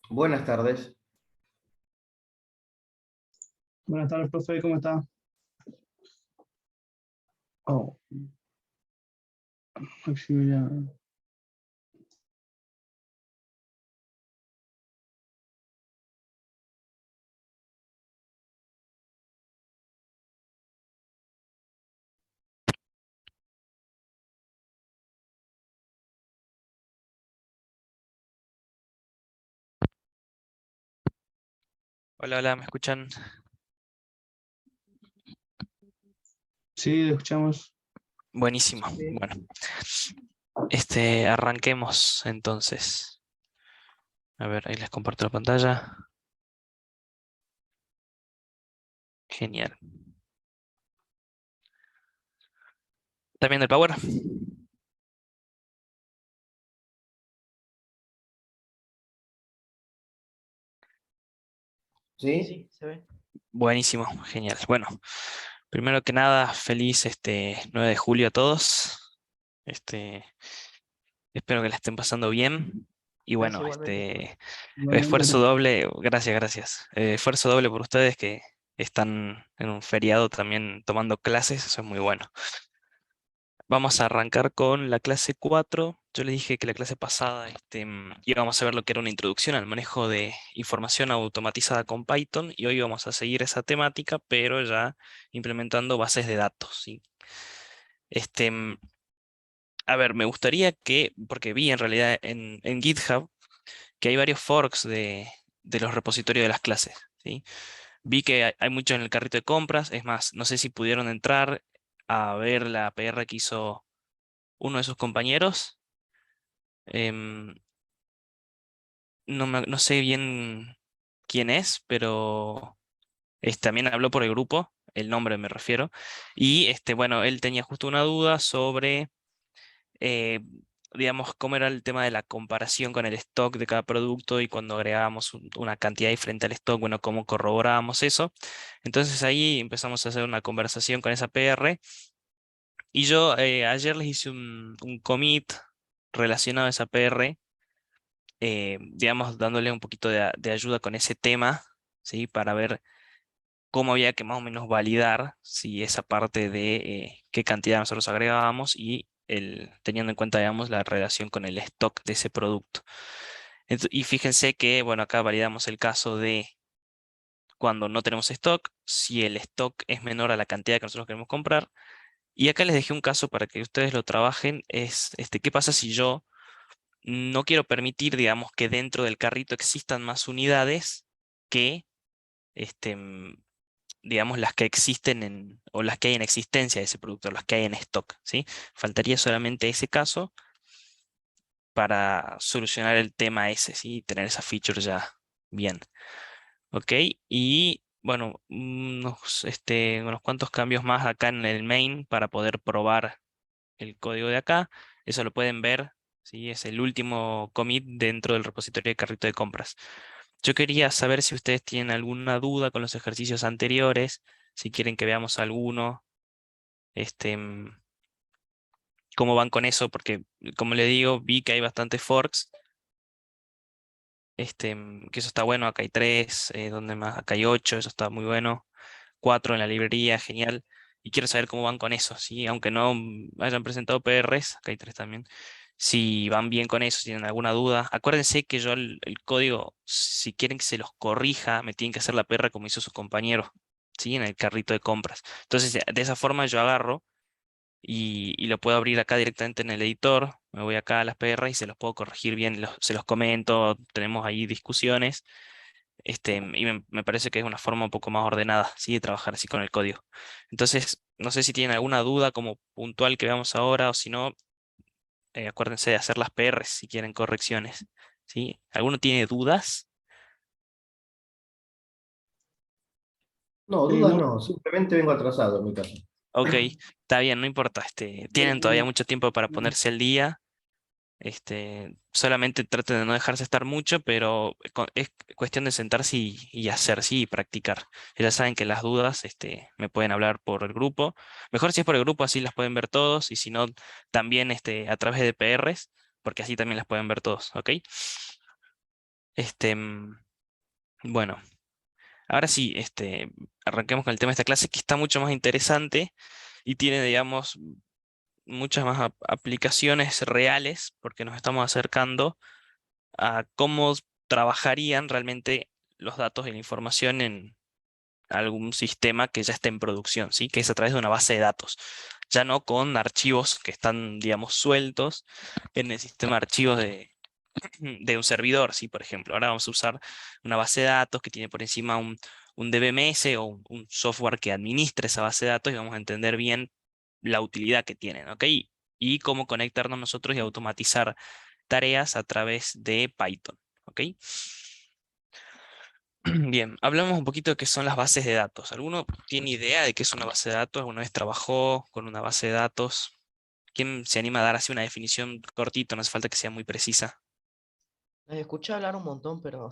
Buenas tardes. Buenas tardes, profe, ¿cómo está? Oh, Maximiliano. Hola, hola, ¿me escuchan? Sí, escuchamos. Buenísimo. Bueno, arranquemos entonces. A ver, ahí les comparto la pantalla. Genial. ¿Está viendo el Power? ¿Sí? Sí, se ve. Buenísimo, genial. Bueno, primero que nada, feliz 9 de julio a todos. Este, espero que la estén pasando bien. Y Gracias bueno, igualmente. Igualmente, esfuerzo profe. doble, gracias, gracias. Esfuerzo doble por ustedes que están en un feriado también tomando clases, eso es muy bueno. Vamos a arrancar con la clase 4. Yo les dije que la clase pasada íbamos a ver lo que era una introducción al manejo de información automatizada con Python y hoy vamos a seguir esa temática, pero ya implementando bases de datos, ¿sí? Este, mm, a ver, me gustaría que, porque vi en realidad en GitHub que hay varios forks de los repositorios de las clases, ¿sí? Vi que hay muchos en el carrito de compras, es más, no sé si pudieron entrar a ver la PR que hizo uno de sus compañeros. Em, no sé bien quién es, pero también habló por el grupo, el nombre me refiero. Y bueno, él tenía justo una duda sobre, eh, digamos, cómo era el tema de la comparación con el stock de cada producto y cuando agregábamos una cantidad diferente al stock, bueno, cómo corroborábamos eso. Entonces ahí empezamos a hacer una conversación con esa PR. Y yo ayer les hice un commit relacionado a esa PR, digamos, dándole un poquito de ayuda con ese tema, ¿sí? Para ver cómo había que más o menos validar si esa parte de qué cantidad nosotros agregábamos y teniendo en cuenta, digamos, la relación con el stock de ese producto. Y fíjense que, bueno, acá validamos el caso de cuando no tenemos stock, si el stock es menor a la cantidad que nosotros queremos comprar. Y acá les dejé un caso para que ustedes lo trabajen, es, ¿qué pasa si yo no quiero permitir, digamos, que dentro del carrito existan más unidades que, este, mm, digamos, las que existen o las que hay en existencia de ese producto, las que hay en stock, ¿sí? Faltaría solamente ese caso para solucionar el tema ese, ¿sí? Tener esa feature ya bien, ¿ok? Y, bueno, unos cuantos cambios más acá en el main para poder probar el código de acá. Eso lo pueden ver, ¿sí? Es el último commit dentro del repositorio de carrito de compras. Yo quería saber si ustedes tienen alguna duda con los ejercicios anteriores, si quieren que veamos alguno, este, mm, cómo van con eso, porque como le digo, vi que hay bastantes forks, que eso está bueno, acá hay tres, donde más, acá hay ocho, eso está muy bueno, cuatro en la librería, genial, y quiero saber cómo van con eso, ¿sí? Aunque no hayan presentado PRs, acá hay tres también, si van bien con eso, si tienen alguna duda. Acuérdense que yo el código, si quieren que se los corrija, me tienen que hacer la PR como hizo su compañero, ¿sí? En el carrito de compras. Entonces, de esa forma yo agarro y lo puedo abrir acá directamente en el editor, me voy acá a las PR y se los puedo corregir bien, se los comento, tenemos ahí discusiones, y me parece que es una forma un poco más ordenada, ¿sí? De trabajar así con el código. Entonces, no sé si tienen alguna duda como puntual que veamos ahora o si no, acuérdense de hacer las PRs si quieren correcciones, ¿sí? ¿Alguno tiene dudas? No, dudas No, no, simplemente vengo atrasado en mi caso. Ok, está bien, no importa, tienen todavía mucho tiempo para no. ponerse al día. Solamente traten de no dejarse estar mucho, pero es cuestión de sentarse y hacer, sí, y practicar. Ya saben que las dudas, me pueden hablar por el grupo. Mejor si es por el grupo, así las pueden ver todos, y si no, también, a través de PRs, porque así también las pueden ver todos, ¿ok? Bueno, ahora sí, arranquemos con el tema de esta clase que está mucho más interesante y tiene, digamos, muchas más aplicaciones reales porque nos estamos acercando a cómo trabajarían realmente los datos y la información en algún sistema que ya esté en producción, ¿sí? Que es a través de una base de datos, ya no con archivos que están, digamos, sueltos en el sistema de archivos de un servidor, ¿sí? Por ejemplo, ahora vamos a usar una base de datos que tiene por encima un DBMS o un software que administra esa base de datos y vamos a entender bien la utilidad que tienen, ¿ok? Y cómo conectarnos nosotros y automatizar tareas a través de Python, ¿ok? Bien, hablamos un poquito de qué son las bases de datos. ¿Alguno tiene idea de qué es una base de datos? ¿Alguna vez trabajó con una base de datos? ¿Quién se anima a dar así una definición cortita? No hace falta que sea muy precisa. Escuché hablar un montón, pero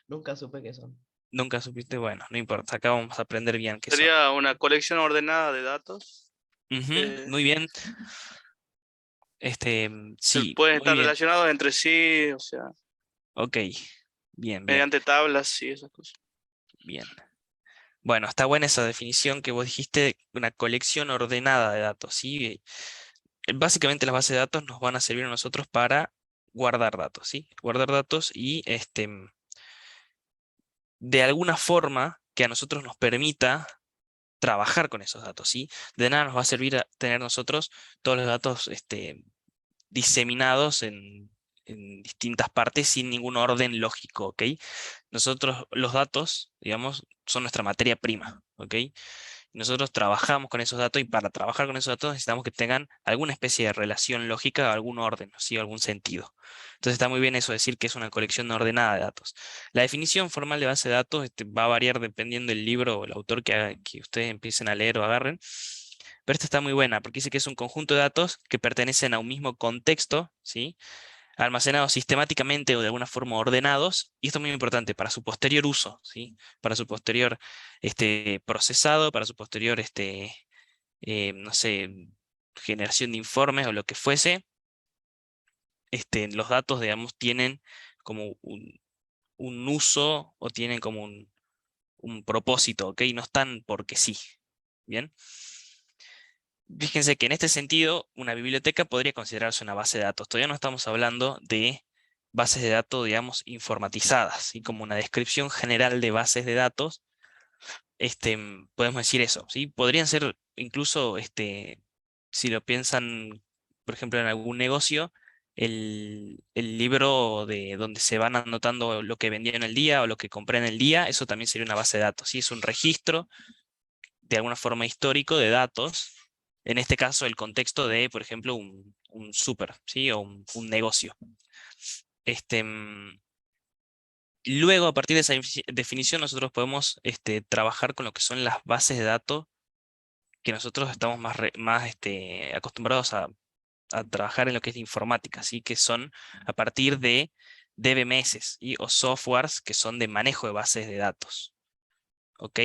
nunca supe qué son. Nunca supiste, bueno, no importa, acá vamos a aprender bien qué son. Sería una colección ordenada de datos Ujú, que muy bien, sí, pueden muy estar bien, relacionados entre sí, o sea, ok, bien, bien, mediante tablas y esas cosas. bien. Bueno, está buena esa definición que vos dijiste, una colección ordenada de datos, ¿sí? Básicamente las bases de datos nos van a servir a nosotros para guardar datos, ¿sí? Guardar datos y de alguna forma que a nosotros nos permita trabajar con esos datos, ¿sí? De nada nos va a servir a tener nosotros todos los datos diseminados en distintas partes sin ningún orden lógico, ¿ok? Nosotros, los datos, digamos, son nuestra materia prima, ¿ok? Nosotros trabajamos con esos datos y para trabajar con esos datos necesitamos que tengan alguna especie de relación lógica, algún orden, ¿sí? Algún sentido. Entonces está muy bien eso decir que es una colección ordenada de datos. La definición formal de base de datos va a variar dependiendo del libro o el autor que ustedes empiecen a leer o agarren. Pero esta está muy buena porque dice que es un conjunto de datos que pertenecen a un mismo contexto, ¿sí? Almacenados sistemáticamente o de alguna forma ordenados, y esto es muy importante para su posterior uso, ¿sí? Para su posterior procesado, para su posterior, no sé, generación de informes o lo que fuese, los datos, digamos, tienen como un uso o tienen como un propósito, ¿ok? No están porque sí, ¿bien? Fíjense que en este sentido, una biblioteca podría considerarse una base de datos. Todavía no estamos hablando de bases de datos, digamos, informatizadas, ¿sí? Como una descripción general de bases de datos, podemos decir eso, ¿sí? Podrían ser incluso, si lo piensan, por ejemplo, en algún negocio, el libro de donde se van anotando lo que vendí en el día o lo que compré en el día, eso también sería una base de datos, ¿sí? Es un registro de alguna forma histórico de datos, en este caso el contexto de, por ejemplo, un súper, ¿sí? O un negocio. Luego, a partir de esa definición, nosotros podemos trabajar con lo que son las bases de datos que nosotros estamos más acostumbrados a trabajar en lo que es la informática, ¿sí? Que son a partir de DBMS o softwares que son de manejo de bases de datos. ¿Ok?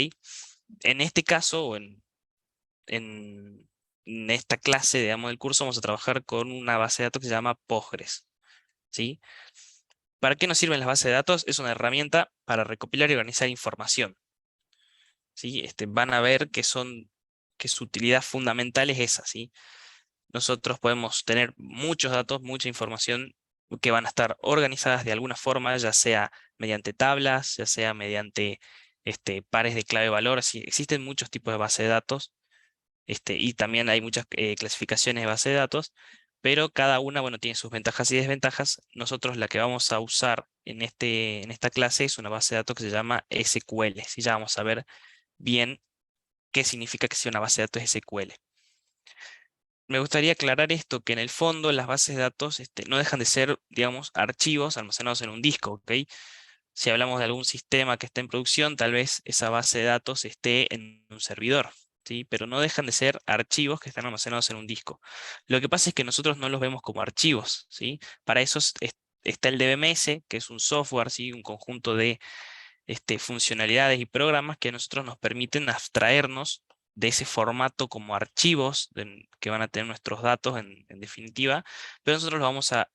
En este caso, o en esta clase, digamos, del curso, vamos a trabajar con una base de datos que se llama Postgres, ¿sí? ¿Para qué nos sirven las bases de datos? Es una herramienta para recopilar y organizar información, ¿sí? Van a ver que su utilidad fundamental es esa, ¿sí? Nosotros podemos tener muchos datos, mucha información que van a estar organizadas de alguna forma, ya sea mediante tablas, ya sea mediante pares de clave-valor. Sí, existen muchos tipos de base de datos. Y también hay muchas clasificaciones de base de datos, pero cada una, bueno, tiene sus ventajas y desventajas. Nosotros la que vamos a usar en esta clase es una base de datos que se llama SQL. ¿Sí? Ya vamos a ver bien qué significa que sea una base de datos SQL. Me gustaría aclarar esto, que en el fondo las bases de datos no dejan de ser, digamos, archivos almacenados en un disco, ¿ok? Si hablamos de algún sistema que esté en producción, tal vez esa base de datos esté en un servidor, ¿sí? Pero no dejan de ser archivos que están almacenados en un disco. Lo que pasa es que nosotros no los vemos como archivos, ¿sí? Para eso está el DBMS, que es un software, ¿sí? Un conjunto de funcionalidades y programas que a nosotros nos permiten abstraernos de ese formato como archivos que van a tener nuestros datos en definitiva, pero nosotros lo vamos a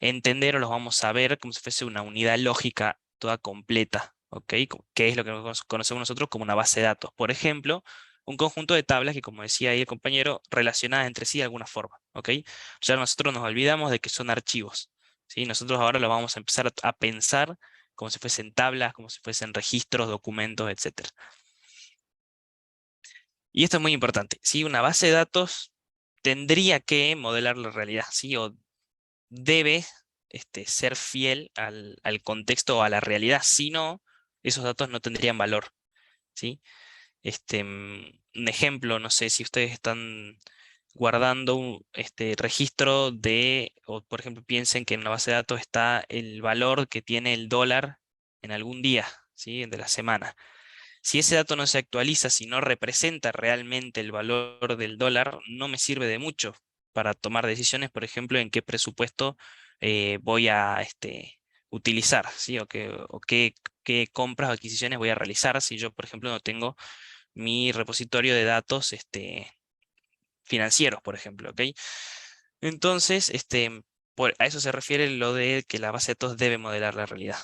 entender o los vamos a ver como si fuese una unidad lógica toda completa, ¿ok? Que es lo que conocemos nosotros como una base de datos. Por ejemplo, un conjunto de tablas que, como decía ahí el compañero, relacionadas entre sí de alguna forma, ¿ok? Ya nosotros nos olvidamos de que son archivos, ¿sí? Nosotros ahora lo vamos a empezar a pensar como si fuesen tablas, como si fuesen registros, documentos, etc. Y esto es muy importante, ¿sí? Una base de datos tendría que modelar la realidad, ¿sí? O debe ser fiel al contexto o a la realidad, si no, esos datos no tendrían valor, ¿sí? Un ejemplo, no sé si ustedes están guardando un registro de, o por ejemplo piensen que en una base de datos está el valor que tiene el dólar en algún día, ¿sí? De la semana. Si ese dato no se actualiza, si no representa realmente el valor del dólar, no me sirve de mucho para tomar decisiones, por ejemplo, en qué presupuesto voy a utilizar, ¿sí? O qué compras o adquisiciones voy a realizar si yo, por ejemplo, no tengo mi repositorio de datos financieros, por ejemplo, ¿ok? Entonces, a eso se refiere lo de que la base de datos debe modelar la realidad.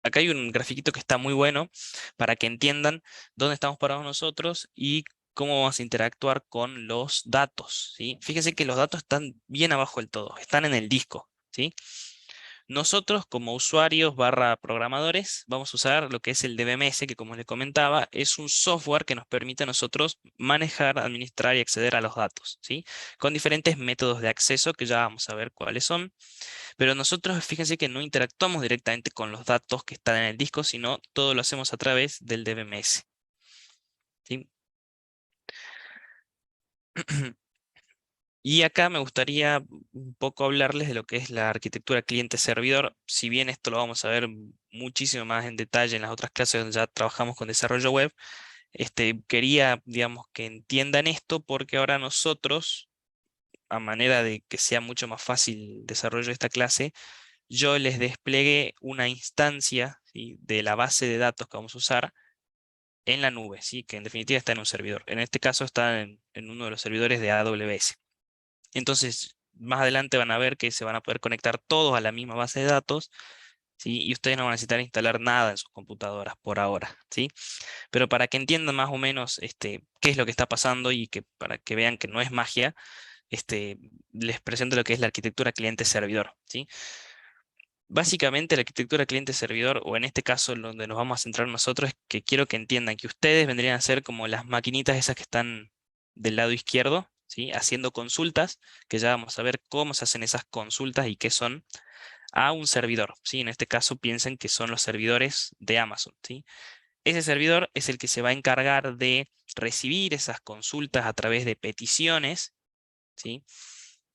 Acá hay un grafiquito que está muy bueno para que entiendan dónde estamos parados nosotros y cómo vamos a interactuar con los datos, ¿sí? Fíjense que los datos están bien abajo del todo, están en el disco, ¿sí? Nosotros como usuarios / programadores vamos a usar lo que es el DBMS, que como les comentaba, es un software que nos permite a nosotros manejar, administrar y acceder a los datos, ¿sí? Con diferentes métodos de acceso que ya vamos a ver cuáles son. Pero nosotros, fíjense que no interactuamos directamente con los datos que están en el disco, sino todo lo hacemos a través del DBMS, ¿sí? Y acá me gustaría un poco hablarles de lo que es la arquitectura cliente-servidor. Si bien esto lo vamos a ver muchísimo más en detalle en las otras clases donde ya trabajamos con desarrollo web, quería, digamos, que entiendan esto porque ahora nosotros, a manera de que sea mucho más fácil el desarrollo de esta clase, yo les desplegué una instancia, ¿sí? De la base de datos que vamos a usar en la nube, ¿sí? Que en definitiva está en un servidor. En este caso está en uno de los servidores de AWS. Entonces, más adelante van a ver que se van a poder conectar todos a la misma base de datos, ¿sí? Y ustedes no van a necesitar instalar nada en sus computadoras por ahora, ¿sí? Pero para que entiendan más o menos qué es lo que está pasando y que para que vean que no es magia, les presento lo que es la arquitectura cliente-servidor, ¿sí? Básicamente la arquitectura cliente-servidor, o en este caso donde nos vamos a centrar nosotros, es que quiero que entiendan que ustedes vendrían a ser como las maquinitas esas que están del lado izquierdo, ¿sí? Haciendo consultas, que ya vamos a ver cómo se hacen esas consultas y qué son, a un servidor, ¿sí? En este caso piensen que son los servidores de Amazon, ¿sí? Ese servidor es el que se va a encargar de recibir esas consultas a través de peticiones, ¿sí?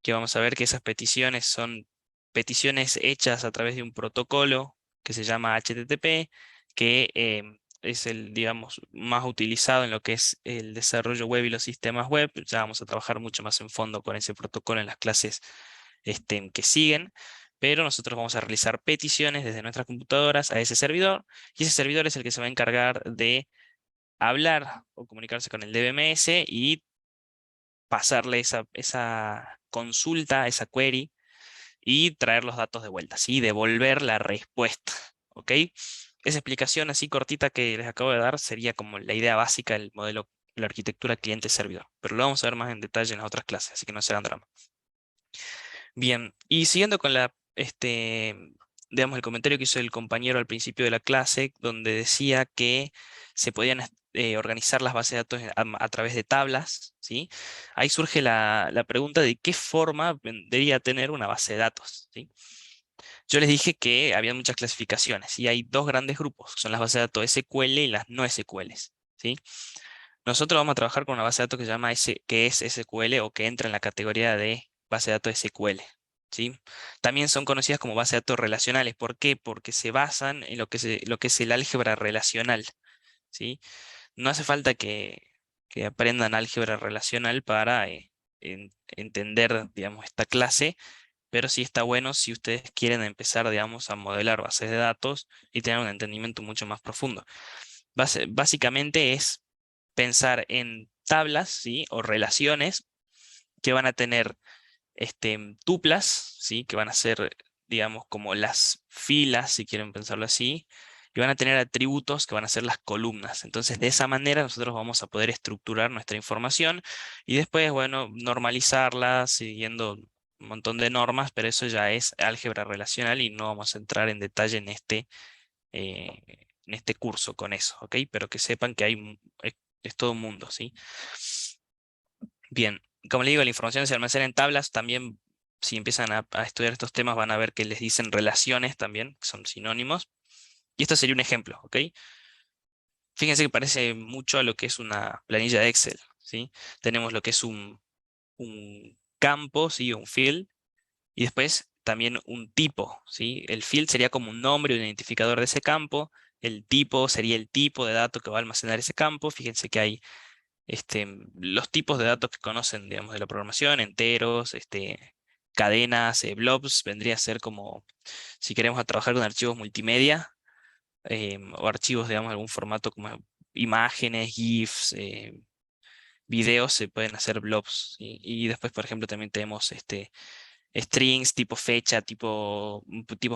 Que vamos a ver que esas peticiones son peticiones hechas a través de un protocolo que se llama HTTP, que es el, digamos, más utilizado en lo que es el desarrollo web y los sistemas web. Ya vamos a trabajar mucho más en fondo con ese protocolo en las clases que siguen, pero nosotros vamos a realizar peticiones desde nuestras computadoras a ese servidor, y ese servidor es el que se va a encargar de hablar o comunicarse con el DBMS y pasarle esa consulta, esa query, y traer los datos de vuelta, ¿sí? Devolver la respuesta, ¿ok? Esa explicación así cortita que les acabo de dar sería como la idea básica del modelo, la arquitectura cliente-servidor, pero lo vamos a ver más en detalle en las otras clases, así que no serán drama. Bien, y siguiendo con digamos, el comentario que hizo el compañero al principio de la clase, donde decía que se podían organizar las bases de datos a través de tablas, ¿sí? Ahí surge la pregunta de qué forma debería tener una base de datos, ¿sí? Yo les dije que había muchas clasificaciones y hay dos grandes grupos, que son las bases de datos SQL y las no SQL, ¿sí? Nosotros vamos a trabajar con una base de datos que se llama que es SQL o que entra en la categoría de base de datos SQL, ¿sí? También son conocidas como bases de datos relacionales. ¿Por qué? Porque se basan en lo que es el álgebra relacional, ¿sí? No hace falta que aprendan álgebra relacional para entender, digamos, esta clase, pero sí está bueno si ustedes quieren empezar, digamos, a modelar bases de datos y tener un entendimiento mucho más profundo. Básicamente es pensar en tablas, ¿sí? O relaciones que van a tener tuplas, ¿sí? Que van a ser, digamos, como las filas, si quieren pensarlo así, y van a tener atributos que van a ser las columnas. Entonces, de esa manera nosotros vamos a poder estructurar nuestra información y después, bueno, normalizarla siguiendo un montón de normas, pero eso ya es álgebra relacional y no vamos a entrar en detalle en este curso con eso, ¿ok? Pero que sepan que es todo un mundo, ¿sí? Bien, como le digo, la información se almacena en tablas. También, si empiezan a estudiar estos temas, van a ver que les dicen relaciones también, que son sinónimos. Y esto sería un ejemplo, ¿ok? Fíjense que parece mucho a lo que es una planilla de Excel, ¿sí? Tenemos lo que es un campo, ¿sí? Un field, y después también un tipo, ¿sí? El field sería como un nombre, un identificador de ese campo. El tipo sería el tipo de dato que va a almacenar ese campo. Fíjense que hay los tipos de datos que conocen, digamos, de la programación, enteros, cadenas, blobs, vendría a ser como si queremos trabajar con archivos multimedia o archivos, digamos, de algún formato como imágenes, GIFs, videos, se pueden hacer blobs, ¿sí? Y después, por ejemplo, también tenemos strings, tipo fecha, tipos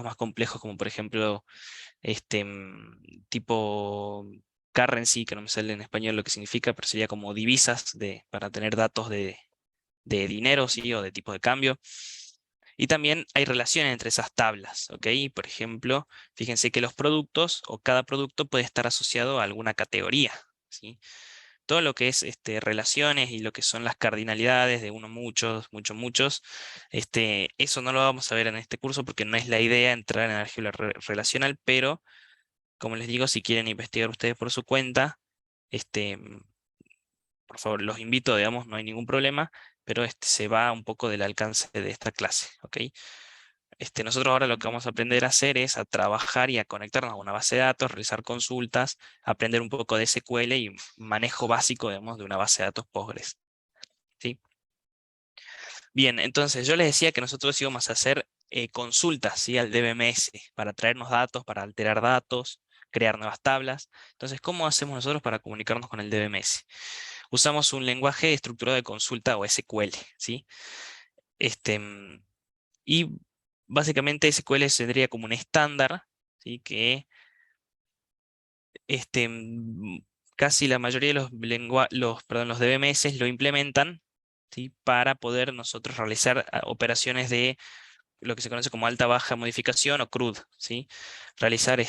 más complejos, como por ejemplo, tipo currency, que no me sale en español lo que significa, pero sería como divisas para tener datos de dinero, ¿sí? O de tipo de cambio. Y también hay relaciones entre esas tablas, ¿ok? Por ejemplo, fíjense que los productos o cada producto puede estar asociado a alguna categoría, ¿sí? Todo lo que es relaciones y lo que son las cardinalidades de uno, muchos, muchos, muchos, eso no lo vamos a ver en este curso porque no es la idea entrar en álgebra relacional, pero como les digo, si quieren investigar ustedes por su cuenta, por favor, los invito, digamos, no hay ningún problema, pero se va un poco del alcance de esta clase, ¿ok? Nosotros ahora lo que vamos a aprender a hacer es a trabajar y a conectarnos a una base de datos, realizar consultas, aprender un poco de SQL y manejo básico, digamos, de una base de datos Postgres, ¿sí? Bien, entonces yo les decía que nosotros íbamos a hacer consultas, ¿sí? Al DBMS para traernos datos, para alterar datos, crear nuevas tablas. Entonces, ¿cómo hacemos nosotros para comunicarnos con el DBMS? Usamos un lenguaje estructurado de consulta o SQL, ¿sí? Y básicamente SQL sería como un estándar, ¿sí? Que casi la mayoría de los DBMS lo implementan, ¿sí? Para poder nosotros realizar operaciones de lo que se conoce como alta baja modificación o CRUD, ¿sí? Realizar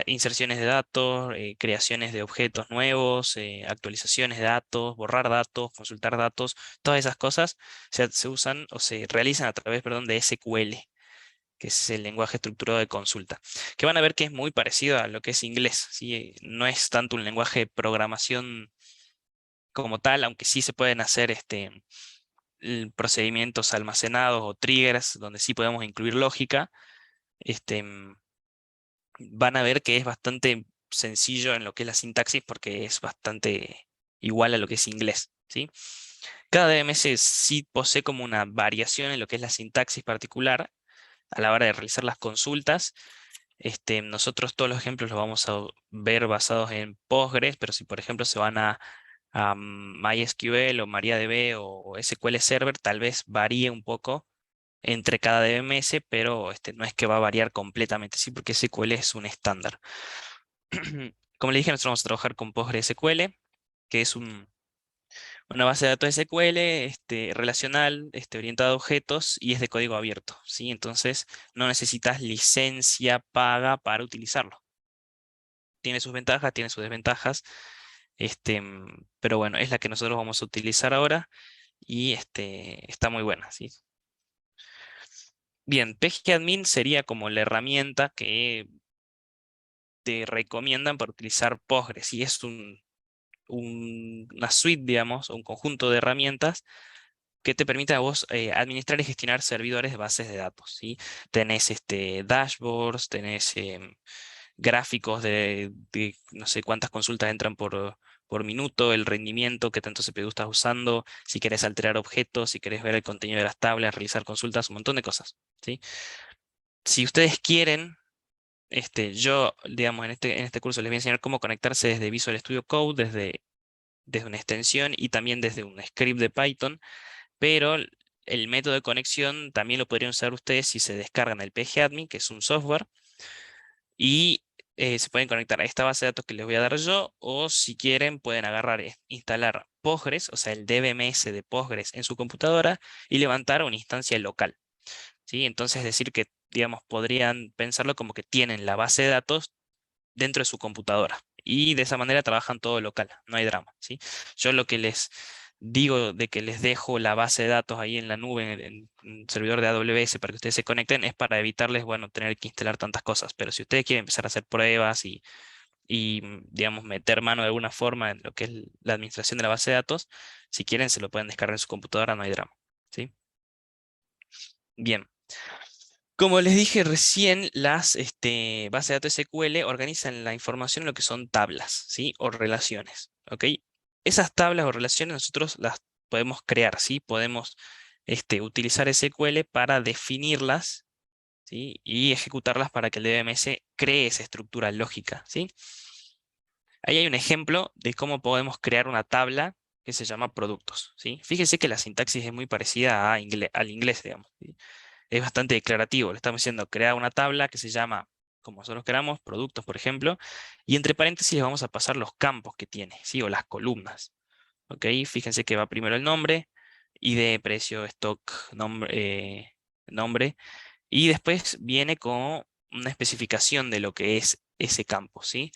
inserciones de datos, creaciones de objetos nuevos, actualizaciones de datos, borrar datos, consultar datos, todas esas cosas se usan o se realizan a través, perdón, de SQL, que es el lenguaje estructurado de consulta, que van a ver que es muy parecido a lo que es inglés, ¿sí? No es tanto un lenguaje de programación como tal, aunque sí se pueden hacer procedimientos almacenados o triggers, donde sí podemos incluir lógica, van a ver que es bastante sencillo en lo que es la sintaxis porque es bastante igual a lo que es inglés, ¿sí? Cada DMS sí posee como una variación en lo que es la sintaxis particular a la hora de realizar las consultas. Nosotros todos los ejemplos los vamos a ver basados en Postgres, pero si por ejemplo se van a MySQL o MariaDB o SQL Server, tal vez varíe un poco entre cada DBMS, pero no es que va a variar completamente, sí, porque SQL es un estándar. Como le dije, nosotros vamos a trabajar con PostgreSQL, que es una base de datos SQL relacional, orientada a objetos y es de código abierto, ¿sí? Entonces no necesitas licencia paga para utilizarlo. Tiene sus ventajas, tiene sus desventajas, pero bueno, es la que nosotros vamos a utilizar ahora y está muy buena, ¿sí? Bien, PGAdmin sería como la herramienta que te recomiendan para utilizar Postgres y es una suite, digamos, un conjunto de herramientas que te permite a vos administrar y gestionar servidores de bases de datos, ¿sí? Tenés dashboards, tenés gráficos de no sé cuántas consultas entran por minuto, el rendimiento, qué tanto CPU estás usando, si querés alterar objetos, si querés ver el contenido de las tablas, realizar consultas, un montón de cosas, ¿sí? Si ustedes quieren, yo, digamos, en este curso les voy a enseñar cómo conectarse desde Visual Studio Code, desde una extensión y también desde un script de Python, pero el método de conexión también lo podrían usar ustedes si se descargan el pgadmin, que es un software, y se pueden conectar a esta base de datos que les voy a dar yo, o si quieren pueden agarrar, instalar Postgres, o sea, el DBMS de Postgres en su computadora y levantar una instancia local, ¿sí? Entonces, es decir que, digamos, podrían pensarlo como que tienen la base de datos dentro de su computadora y de esa manera trabajan todo local, no hay drama, ¿sí? Yo lo que les digo de que les dejo la base de datos ahí en la nube, en un servidor de AWS para que ustedes se conecten, es para evitarles, bueno, tener que instalar tantas cosas. Pero si ustedes quieren empezar a hacer pruebas digamos, meter mano de alguna forma en lo que es la administración de la base de datos, si quieren se lo pueden descargar en su computadora, no hay drama, ¿sí? Bien. Como les dije recién, las bases de datos SQL organizan la información en lo que son tablas, ¿sí? O relaciones, ¿ok? Esas tablas o relaciones nosotros las podemos crear, ¿sí? Podemos utilizar SQL para definirlas, ¿sí? Y ejecutarlas para que el DBMS cree esa estructura lógica, ¿sí? Ahí hay un ejemplo de cómo podemos crear una tabla que se llama productos, ¿sí? Fíjense que la sintaxis es muy parecida al inglés, digamos, ¿sí? Es bastante declarativo. Le estamos diciendo crear una tabla que se llama, como nosotros queramos, productos, por ejemplo, y entre paréntesis vamos a pasar los campos que tiene, ¿sí? O las columnas. ¿Ok? Fíjense que va primero el nombre, ID, precio, stock, nombre, y después viene con una especificación de lo que es ese campo, ¿sí?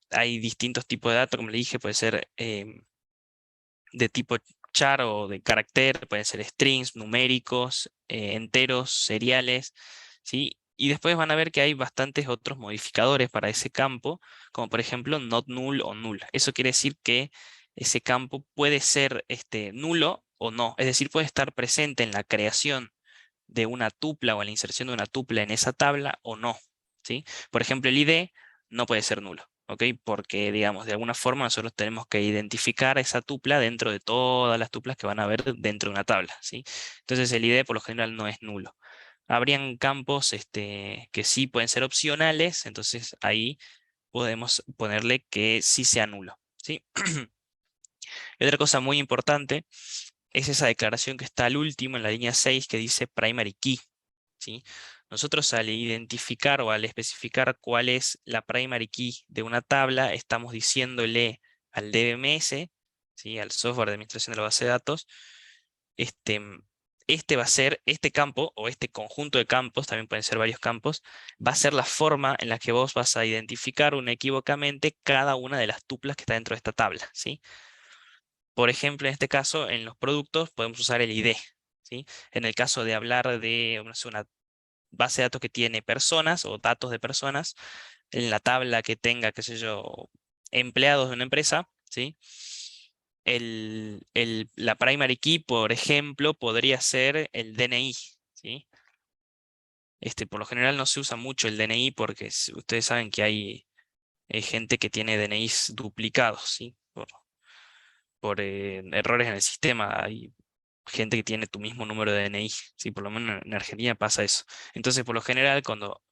Hay distintos tipos de datos, como le dije, puede ser de tipo char o de carácter, pueden ser strings, numéricos, enteros, seriales, ¿sí? Y después van a ver que hay bastantes otros modificadores para ese campo, como por ejemplo not null o null. Eso quiere decir que ese campo puede ser nulo o no, es decir, puede estar presente en la creación de una tupla o en la inserción de una tupla en esa tabla o no, ¿sí? Por ejemplo, el ID no puede ser nulo, ¿ok? Porque, digamos, de alguna forma nosotros tenemos que identificar esa tupla dentro de todas las tuplas que van a haber dentro de una tabla, ¿sí? Entonces el ID por lo general no es nulo. Habrían campos que sí pueden ser opcionales, entonces ahí podemos ponerle que sí sea nulo, ¿sí? Y otra cosa muy importante es esa declaración que está al último en la línea 6 que dice primary key, ¿sí? Nosotros al identificar o al especificar cuál es la primary key de una tabla, estamos diciéndole al DBMS, ¿sí? Al software de administración de la base de datos, este, va a ser este campo o este conjunto de campos, también pueden ser varios campos, va a ser la forma en la que vos vas a identificar inequívocamente cada una de las tuplas que está dentro de esta tabla, ¿sí? Por ejemplo, en este caso, en los productos podemos usar el ID, ¿sí? En el caso de hablar de no sé, una base de datos que tiene personas o datos de personas, en la tabla que tenga, qué sé yo, empleados de una empresa, ¿sí? La primary key, por ejemplo, podría ser el DNI, ¿sí? Por lo general no se usa mucho el DNI porque ustedes saben que hay gente que tiene DNIs duplicados, ¿sí? Por errores en el sistema. Hay gente que tiene tu mismo número de DNI, ¿sí? Por lo menos en Argentina pasa eso. Entonces, por lo general, cuando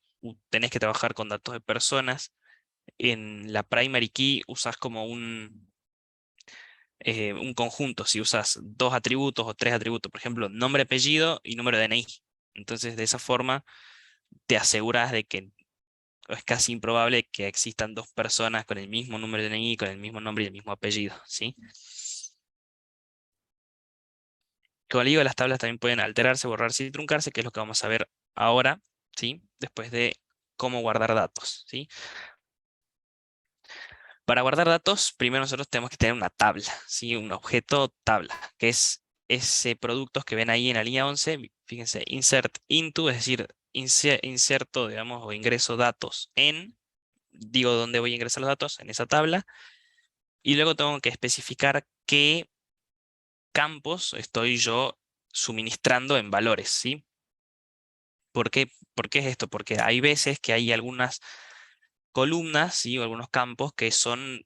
tenés que trabajar con datos de personas, en la primary key usas como un conjunto. Si usas dos atributos o tres atributos, por ejemplo, nombre, apellido y número de DNI. Entonces, de esa forma, te aseguras de que es casi improbable que existan dos personas con el mismo número de DNI, con el mismo nombre y el mismo apellido, ¿sí? Como le digo, las tablas también pueden alterarse, borrarse y truncarse, que es lo que vamos a ver ahora, ¿sí? Después de cómo guardar datos, ¿sí? Para guardar datos, primero nosotros tenemos que tener una tabla, ¿sí? Un objeto tabla, que es ese productos que ven ahí en la línea 11. Fíjense, insert into, es decir, inserto, digamos, o ingreso datos digo dónde voy a ingresar los datos, en esa tabla. Y luego tengo que especificar qué campos estoy yo suministrando en valores, ¿sí? ¿Por qué es esto? Porque hay veces que hay algunas columnas, ¿sí? O algunos campos que son,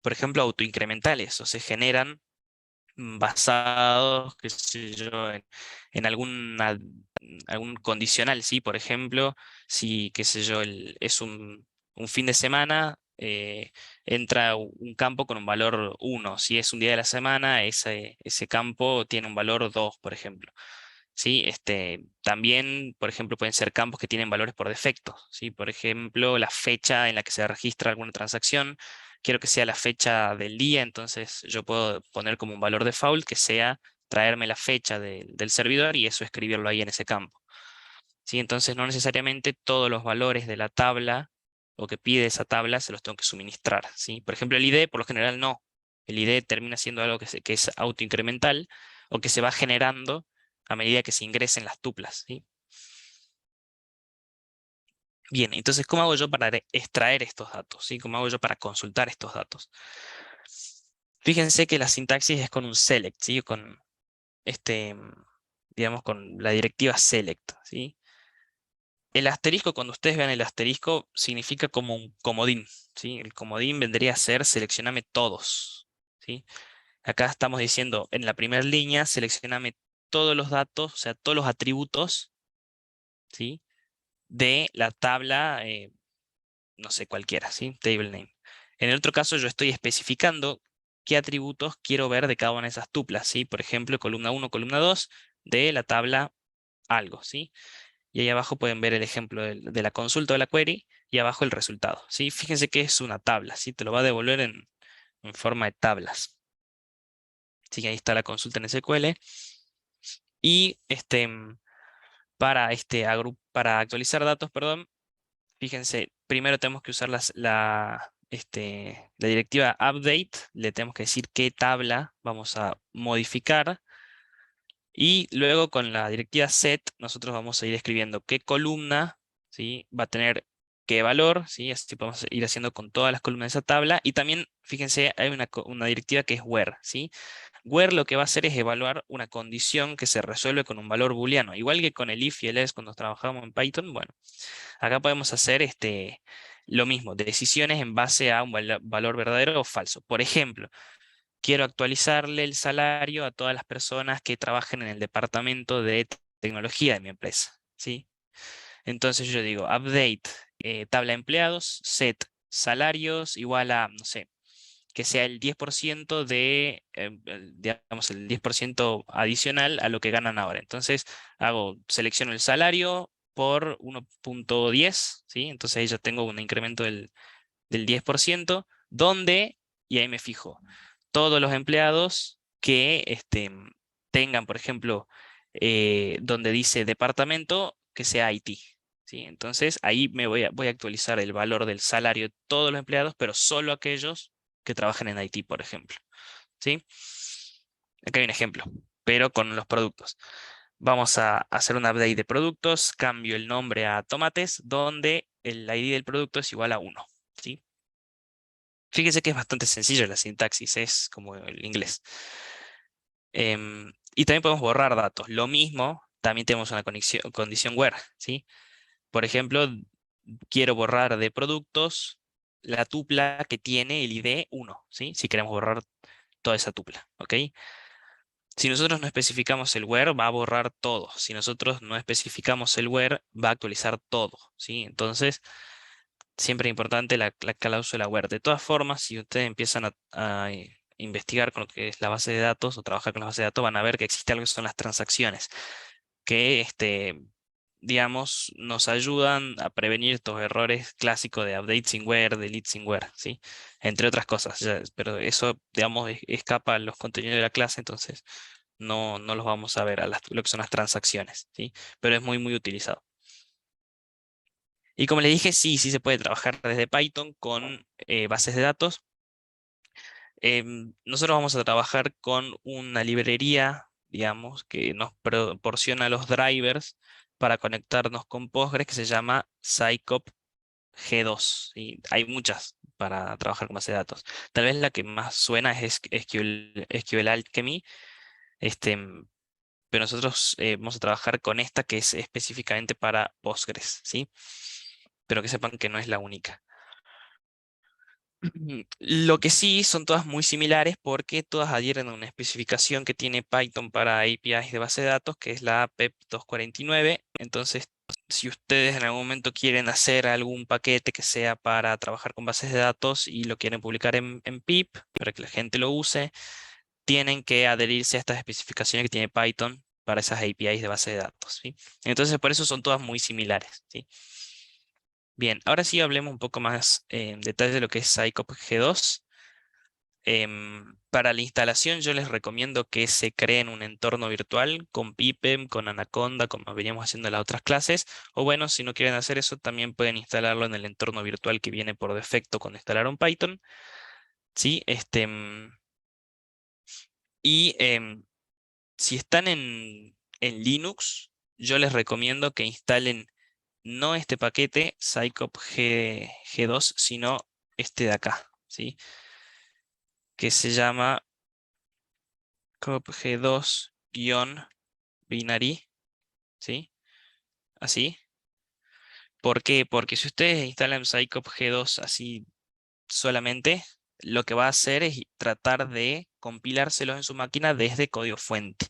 por ejemplo, autoincrementales o se generan basados, qué sé yo, en algún condicional, ¿sí? Por ejemplo, si, qué sé yo, es un fin de semana, entra un campo con un valor 1. Si es un día de la semana, ese campo tiene un valor 2, por ejemplo. ¿Sí? También, por ejemplo, pueden ser campos que tienen valores por defecto, ¿sí? Por ejemplo, la fecha en la que se registra alguna transacción. Quiero que sea la fecha del día, entonces yo puedo poner como un valor default que sea traerme la fecha del servidor y eso escribirlo ahí en ese campo. ¿Sí? Entonces no necesariamente todos los valores de la tabla o que pide esa tabla se los tengo que suministrar, ¿sí? Por ejemplo, el ID por lo general no. El ID termina siendo algo que es autoincremental o que se va generando a medida que se ingresen las tuplas, ¿sí? Bien, entonces, ¿cómo hago yo para extraer estos datos? ¿Sí? ¿Cómo hago yo para consultar estos datos? Fíjense que la sintaxis es con un select, ¿sí? Con digamos, con la directiva select, ¿sí? El asterisco, cuando ustedes vean el asterisco, significa como un comodín, ¿sí? El comodín vendría a ser seleccioname todos, ¿sí? Acá estamos diciendo, en la primera línea, seleccioname todos los datos, o sea, todos los atributos, ¿sí? De la tabla, no sé, cualquiera, ¿sí? Table name. En el otro caso, yo estoy especificando qué atributos quiero ver de cada una de esas tuplas, ¿sí? Por ejemplo, columna 1, columna 2 de la tabla algo, ¿sí? Y ahí abajo pueden ver el ejemplo de la consulta de la query y abajo el resultado, ¿sí? Fíjense que es una tabla, ¿sí? Te lo va a devolver en forma de tablas. Así que ahí está la consulta en SQL. Y para actualizar datos, perdón, fíjense, primero tenemos que usar la directiva update, le tenemos que decir qué tabla vamos a modificar. Y luego con la directiva set, nosotros vamos a ir escribiendo qué columna, ¿sí? Va a tener qué valor, ¿sí? Así podemos ir haciendo con todas las columnas de esa tabla. Y también, fíjense, hay una directiva que es where, ¿sí? Where lo que va a hacer es evaluar una condición que se resuelve con un valor booleano. Igual que con el if y el else cuando trabajamos en Python, bueno, acá podemos hacer lo mismo, decisiones en base a un valor verdadero o falso. Por ejemplo, quiero actualizarle el salario a todas las personas que trabajen en el departamento de tecnología de mi empresa, ¿sí? Entonces yo digo update tabla empleados, set salarios igual a, no sé, que sea el 10% digamos, el 10% adicional a lo que ganan ahora. Entonces selecciono el salario por 1.10, ¿sí? Entonces ahí ya tengo un incremento del 10%, donde, y ahí me fijo, todos los empleados que tengan, por ejemplo, donde dice departamento, que sea IT. ¿Sí? Entonces ahí voy a actualizar el valor del salario de todos los empleados, pero solo aquellos que trabajen en IT, por ejemplo. ¿Sí? Acá hay un ejemplo, pero con los productos. Vamos a hacer un update de productos, cambio el nombre a tomates, donde el ID del producto es igual a 1. ¿Sí? Fíjese que es bastante sencillo la sintaxis, es como el inglés. Y también podemos borrar datos. Lo mismo, también tenemos una condición where, ¿sí? Por ejemplo, quiero borrar de productos la tupla que tiene el ID 1, ¿sí? Si queremos borrar toda esa tupla, ¿ok? Si nosotros no especificamos el where, va a borrar todo. Si nosotros no especificamos el where, va a actualizar todo, ¿sí? Entonces, siempre es importante la cláusula where. De todas formas, si ustedes empiezan a investigar con lo que es la base de datos o trabajar con la base de datos, van a ver que existe algo que son las transacciones, que digamos, nos ayudan a prevenir estos errores clásicos de update sin where, delete sin where, ¿sí? Entre otras cosas, pero eso, digamos, escapa a los contenidos de la clase, entonces no los vamos a ver a lo que son las transacciones, ¿sí? Pero es muy, muy utilizado. Y como les dije, sí se puede trabajar desde Python con bases de datos. Nosotros vamos a trabajar con una librería, digamos, que nos proporciona los drivers para conectarnos con Postgres, que se llama Scicop G2. ¿Sí? Hay muchas para trabajar con base de datos. Tal vez la que más suena es SQLAlchemy, pero nosotros vamos a trabajar con esta que es específicamente para Postgres, ¿sí? Pero que sepan que no es la única. Lo que sí son todas muy similares porque todas adhieren a una especificación que tiene Python para APIs de base de datos, que es la PEP 249. Entonces, si ustedes en algún momento quieren hacer algún paquete que sea para trabajar con bases de datos y lo quieren publicar en pip para que la gente lo use, tienen que adherirse a estas especificaciones que tiene Python para esas APIs de base de datos, ¿sí? Entonces, por eso son todas muy similares, ¿sí? Bien, ahora sí hablemos un poco más en detalle de lo que es Psycop G2. Para la instalación yo les recomiendo que se creen un entorno virtual con Pipem, con Anaconda, como veníamos haciendo en las otras clases. O bueno, si no quieren hacer eso, también pueden instalarlo en el entorno virtual que viene por defecto cuando instalaron Python. ¿Sí? Y si están en Linux, yo les recomiendo que instalen no este paquete, Psycop G2, sino este de acá, ¿sí? Que se llama copg2-binary, ¿sí? Así. ¿Por qué? Porque si ustedes instalan Psycop G2 así solamente, lo que va a hacer es tratar de compilárselos en su máquina desde código fuente.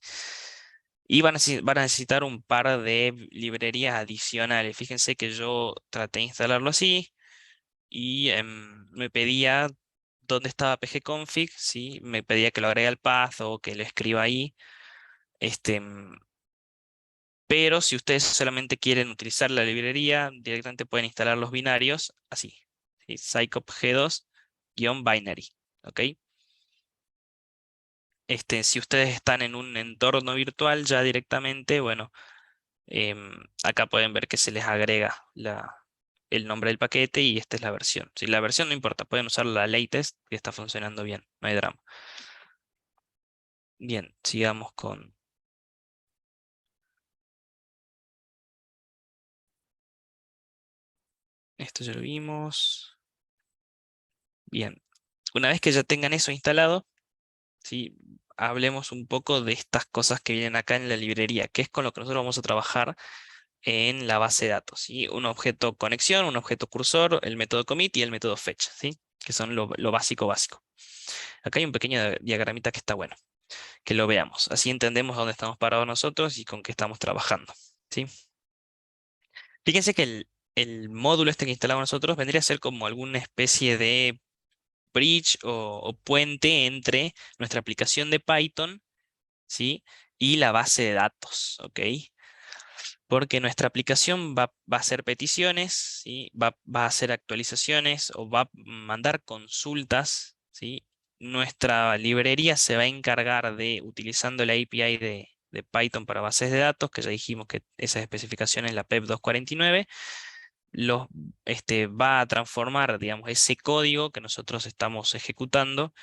Y van a necesitar un par de librerías adicionales. Fíjense que yo traté de instalarlo así y me pedía dónde estaba pgconfig, ¿sí? Me pedía que lo agregue al path o que lo escriba ahí. Pero si ustedes solamente quieren utilizar la librería, directamente pueden instalar los binarios así, ¿sí? Psycop G2-binary, ¿ok? Si ustedes están en un entorno virtual ya directamente, bueno, acá pueden ver que se les agrega el nombre del paquete y esta es la versión. Si la versión no importa, pueden usar la latest que está funcionando bien, no hay drama. Bien, sigamos con... Esto ya lo vimos. Bien, una vez que ya tengan eso instalado, ¿sí? Hablemos un poco de estas cosas que vienen acá en la librería, que es con lo que nosotros vamos a trabajar en la base de datos, ¿sí? Un objeto conexión, un objeto cursor, el método commit y el método fetch, ¿sí? Que son lo básico básico. Acá hay un pequeño diagramita que está bueno, que lo veamos. Así entendemos dónde estamos parados nosotros y con qué estamos trabajando, ¿sí? Fíjense que el módulo este que instalamos nosotros vendría a ser como alguna especie de bridge o puente entre nuestra aplicación de Python, ¿sí? Y la base de datos, ¿ok? Porque nuestra aplicación va a hacer peticiones, ¿sí? Va a hacer actualizaciones o va a mandar consultas, ¿sí? Nuestra librería se va a encargar de, utilizando la API de Python para bases de datos, que ya dijimos que esa especificación es la PEP 249, va a transformar, digamos, ese código que nosotros estamos ejecutando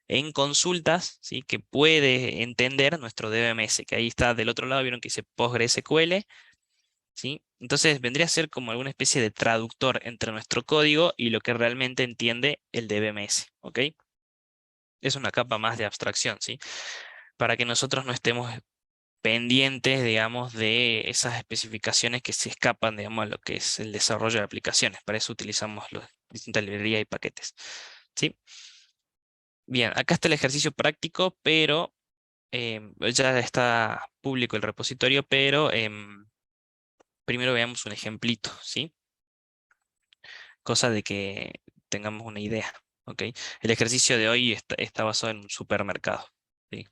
en consultas, ¿sí? Que puede entender nuestro DBMS, que ahí está del otro lado, vieron que dice PostgreSQL, ¿sí? Entonces vendría a ser como alguna especie de traductor entre nuestro código y lo que realmente entiende el DBMS, ¿ok? Es una capa más de abstracción, ¿sí? Para que nosotros no estemos pendientes, digamos, de esas especificaciones que se escapan, digamos, a lo que es el desarrollo de aplicaciones. Para eso utilizamos las distintas librerías y paquetes, ¿sí? Bien, acá está el ejercicio práctico, pero ya está público el repositorio, pero primero veamos un ejemplito, ¿sí? Cosa de que tengamos una idea, ¿ok? El ejercicio de hoy está basado en un supermercado, ¿sí?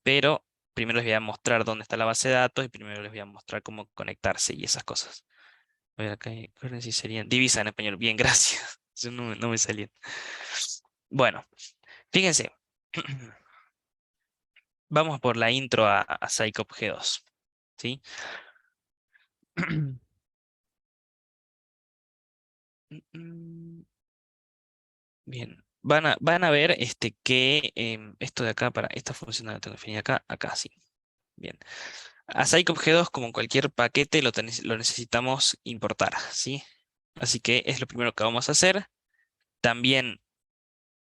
Pero primero les voy a mostrar dónde está la base de datos y primero les voy a mostrar cómo conectarse y esas cosas. A ver acá, currency serían divisa en español. Bien, gracias. Yo no me salía. Bueno, fíjense. Vamos por la intro a Psycop G2, ¿sí? Bien, van a ver que esto de acá, para esta función la tengo definida acá sí. Bien. A Psycop G2, como cualquier paquete, lo necesitamos importar, ¿sí? Así que es lo primero que vamos a hacer. También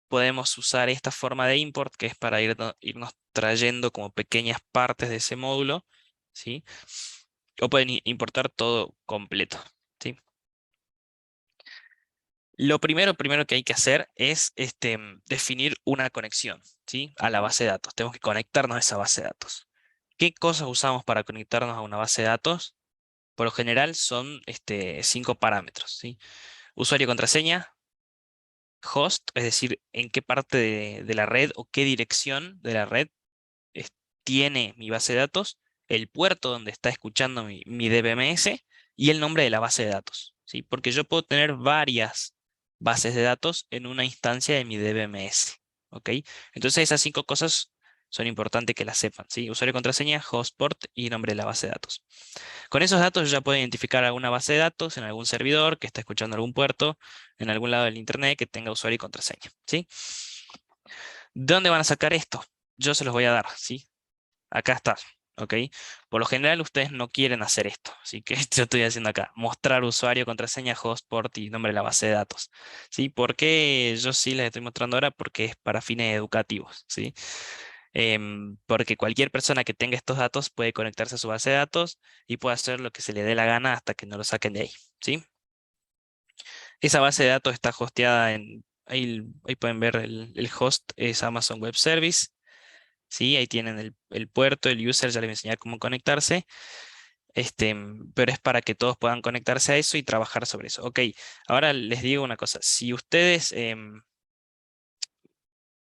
podemos usar esta forma de import, que es para irnos trayendo como pequeñas partes de ese módulo, ¿sí? O pueden importar todo completo, ¿sí? Lo primero que hay que hacer es definir una conexión, ¿sí? A la base de datos. Tenemos que conectarnos a esa base de datos. ¿Qué cosas usamos para conectarnos a una base de datos? Por lo general son 5 parámetros, ¿sí? Usuario y contraseña, host, es decir, en qué parte de la red o qué dirección de la red es- tiene mi base de datos, el puerto donde está escuchando mi DBMS y el nombre de la base de datos, ¿sí? Porque yo puedo tener varias bases de datos en una instancia de mi DBMS, ¿ok? Entonces esas 5 cosas son importantes que las sepan, ¿sí? Usuario, contraseña, host, port y nombre de la base de datos. Con esos datos yo ya puedo identificar alguna base de datos en algún servidor que está escuchando algún puerto en algún lado del internet que tenga usuario y contraseña, ¿sí? ¿De dónde van a sacar esto? Yo se los voy a dar, ¿sí? Acá está, ¿ok? Por lo general ustedes no quieren hacer esto, así que yo estoy haciendo acá, mostrar usuario, contraseña, host, port y nombre de la base de datos, ¿sí? ¿Por qué yo sí les estoy mostrando ahora? Porque es para fines educativos, ¿sí? Porque cualquier persona que tenga estos datos puede conectarse a su base de datos y puede hacer lo que se le dé la gana hasta que no lo saquen de ahí, ¿sí? Esa base de datos está hosteada ahí pueden ver el host, es Amazon Web Service, ¿sí? Ahí tienen el puerto, el user, ya les voy a enseñar cómo conectarse, pero es para que todos puedan conectarse a eso y trabajar sobre eso. Ok, ahora les digo una cosa, si ustedes,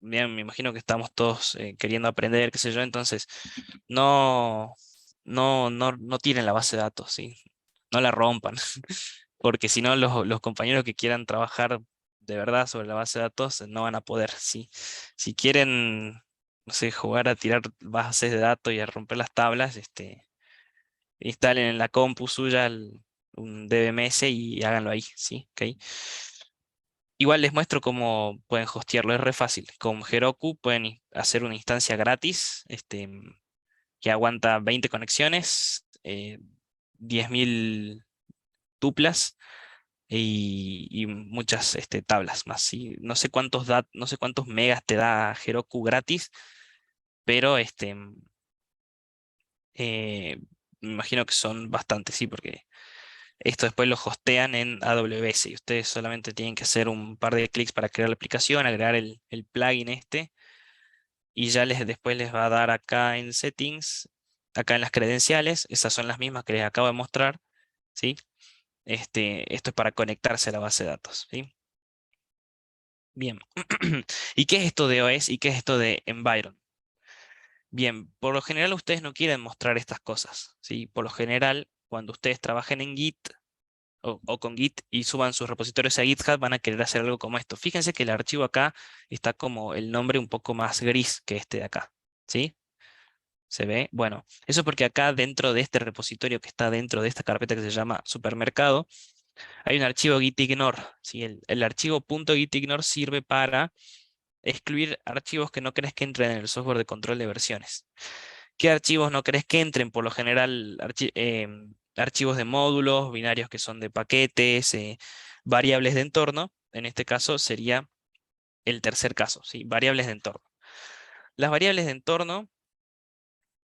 bien, me imagino que estamos todos queriendo aprender, qué sé yo, entonces no, no tienen la base de datos, ¿sí? No la rompan, porque si no los compañeros que quieran trabajar de verdad sobre la base de datos no van a poder, ¿sí? Si quieren, no sé, jugar a tirar bases de datos y a romper las tablas, instalen en la compu suya un DBMS y háganlo ahí, ¿sí? ¿Ok? Igual les muestro cómo pueden hostearlo, es re fácil. Con Heroku pueden hacer una instancia gratis, que aguanta 20 conexiones, 10.000 tuplas y muchas tablas más, ¿sí? No sé cuántos megas te da Heroku gratis, pero me imagino que son bastantes, sí, porque esto después lo hostean en AWS y ustedes solamente tienen que hacer un par de clics para crear la aplicación, agregar el plugin y ya después les va a dar acá en Settings, acá en las credenciales, esas son las mismas que les acabo de mostrar, ¿sí? Esto es para conectarse a la base de datos, ¿sí? Bien. ¿Y qué es esto de OS y qué es esto de Environ? Bien, por lo general ustedes no quieren mostrar estas cosas, ¿sí? Por lo general, cuando ustedes trabajen en Git o con Git y suban sus repositorios a GitHub, van a querer hacer algo como esto. Fíjense que el archivo acá está como el nombre un poco más gris que este de acá, ¿sí? ¿Se ve? Bueno, eso es porque acá dentro de este repositorio que está dentro de esta carpeta que se llama supermercado, hay un archivo gitignore, ¿sí? El archivo .gitignore sirve para excluir archivos que no querés que entren en el software de control de versiones. ¿Qué archivos no querés que entren? Por lo general, archivos de módulos, binarios que son de paquetes, variables de entorno. En este caso sería el tercer caso, ¿sí? Variables de entorno. Las variables de entorno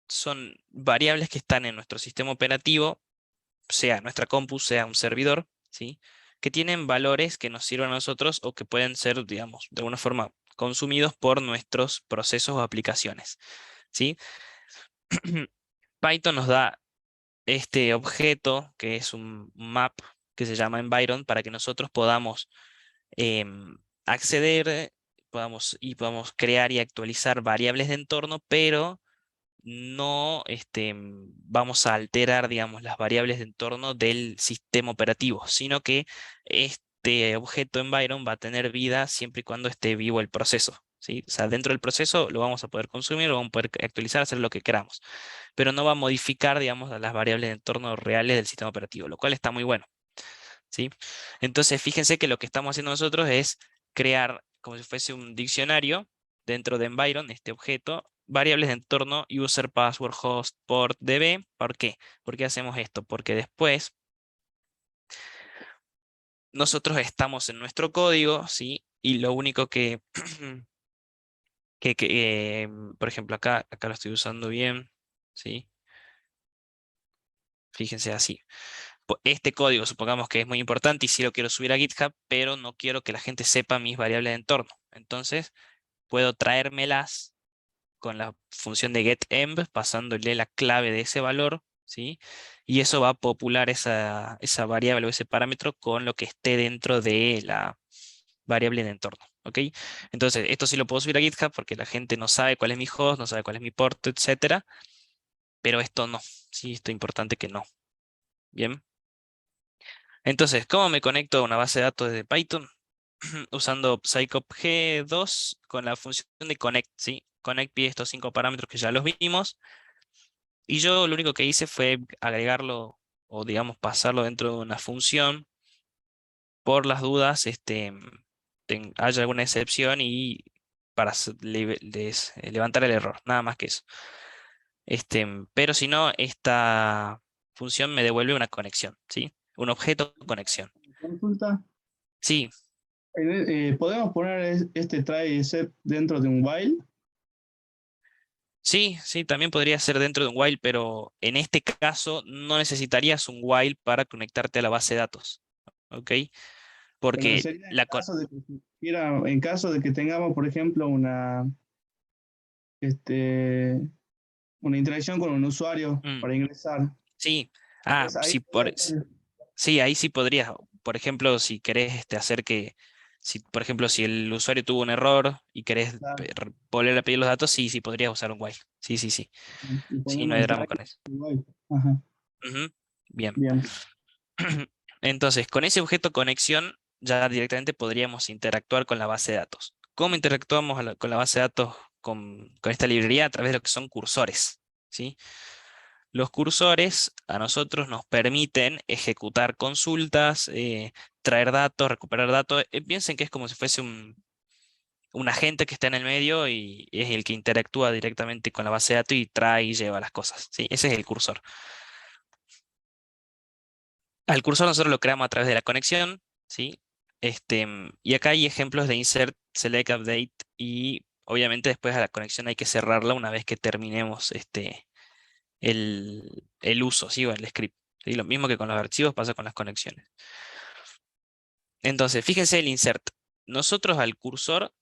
son variables que están en nuestro sistema operativo, sea nuestra compu, sea un servidor, ¿sí? Que tienen valores que nos sirven a nosotros o que pueden ser, digamos, de alguna forma consumidos por nuestros procesos o aplicaciones, ¿sí? Python nos da este objeto que es un map que se llama environ para que nosotros podamos acceder, podamos crear y actualizar variables de entorno, pero no vamos a alterar, digamos, las variables de entorno del sistema operativo, sino que este objeto environ va a tener vida siempre y cuando esté vivo el proceso, ¿sí? O sea, dentro del proceso lo vamos a poder consumir, lo vamos a poder actualizar, hacer lo que queramos, pero no va a modificar, digamos, a las variables de entorno reales del sistema operativo, lo cual está muy bueno, ¿sí? Entonces, fíjense que lo que estamos haciendo nosotros es crear como si fuese un diccionario dentro de Environ, este objeto, variables de entorno, user, password, host, port, db. ¿Por qué? ¿Por qué hacemos esto? Porque después nosotros estamos en nuestro código, ¿sí? Y lo único que, por ejemplo, acá lo estoy usando bien, ¿sí? Fíjense así. este código, supongamos que es muy importante y sí lo quiero subir a GitHub, pero no quiero que la gente sepa mis variables de entorno. Entonces, puedo traérmelas con la función de getEnv, pasándole la clave de ese valor, ¿sí? Y eso va a popular esa variable o ese parámetro con lo que esté dentro de la variable de entorno, ¿ok? Entonces, esto sí lo puedo subir a GitHub porque la gente no sabe cuál es mi host, no sabe cuál es mi port, etcétera. Pero esto no, sí, esto es importante que no. Bien. Entonces, ¿cómo me conecto a una base de datos de Python? Usando PsyCop-G2 con la función de connect, ¿sí? Connect pide estos 5 parámetros que ya los vimos. Y yo lo único que hice fue agregarlo o digamos pasarlo dentro de una función por las dudas haya alguna excepción y para levantar el error, nada más que eso. Pero si no, esta función me devuelve una conexión, ¿sí? Un objeto conexión. Consulta. Sí, ¿Podemos poner este try set dentro de un while? sí, sí, también podría ser dentro de un while, pero en este caso no necesitarías un while para conectarte a la base de datos, ¿ok? Pero Porque sería en caso de que tengamos, por ejemplo, este, una interacción con un usuario Mm, para ingresar. sí, Pues ahí sí, sí, ahí sí podrías. Por ejemplo, si querés hacer que, si, por ejemplo, si el usuario tuvo un error y querés volver a pedir los datos, sí, sí podrías usar un while. Sí, sí, sí. y Sí, no hay ponemos drama try con eso. while. Ajá, Ujú, bien. bien. Entonces, con ese objeto conexión ya directamente podríamos interactuar con la base de datos. ¿Cómo interactuamos con la base de datos con esta librería? A través de lo que son cursores, ¿sí? Los cursores a nosotros nos permiten ejecutar consultas, traer datos, recuperar datos. Piensen que es como si fuese un agente que está en el medio y es el que interactúa directamente con la base de datos y trae y lleva las cosas, ¿sí? Ese es el cursor. Al cursor nosotros lo creamos a través de la conexión, ¿sí? Y acá hay ejemplos de insert, select, update y obviamente después a la conexión hay que cerrarla una vez que terminemos el uso, ¿sí? O el script, ¿sí? Lo mismo que con los archivos pasa con las conexiones. Entonces, fíjense el insert. Nosotros al cursor,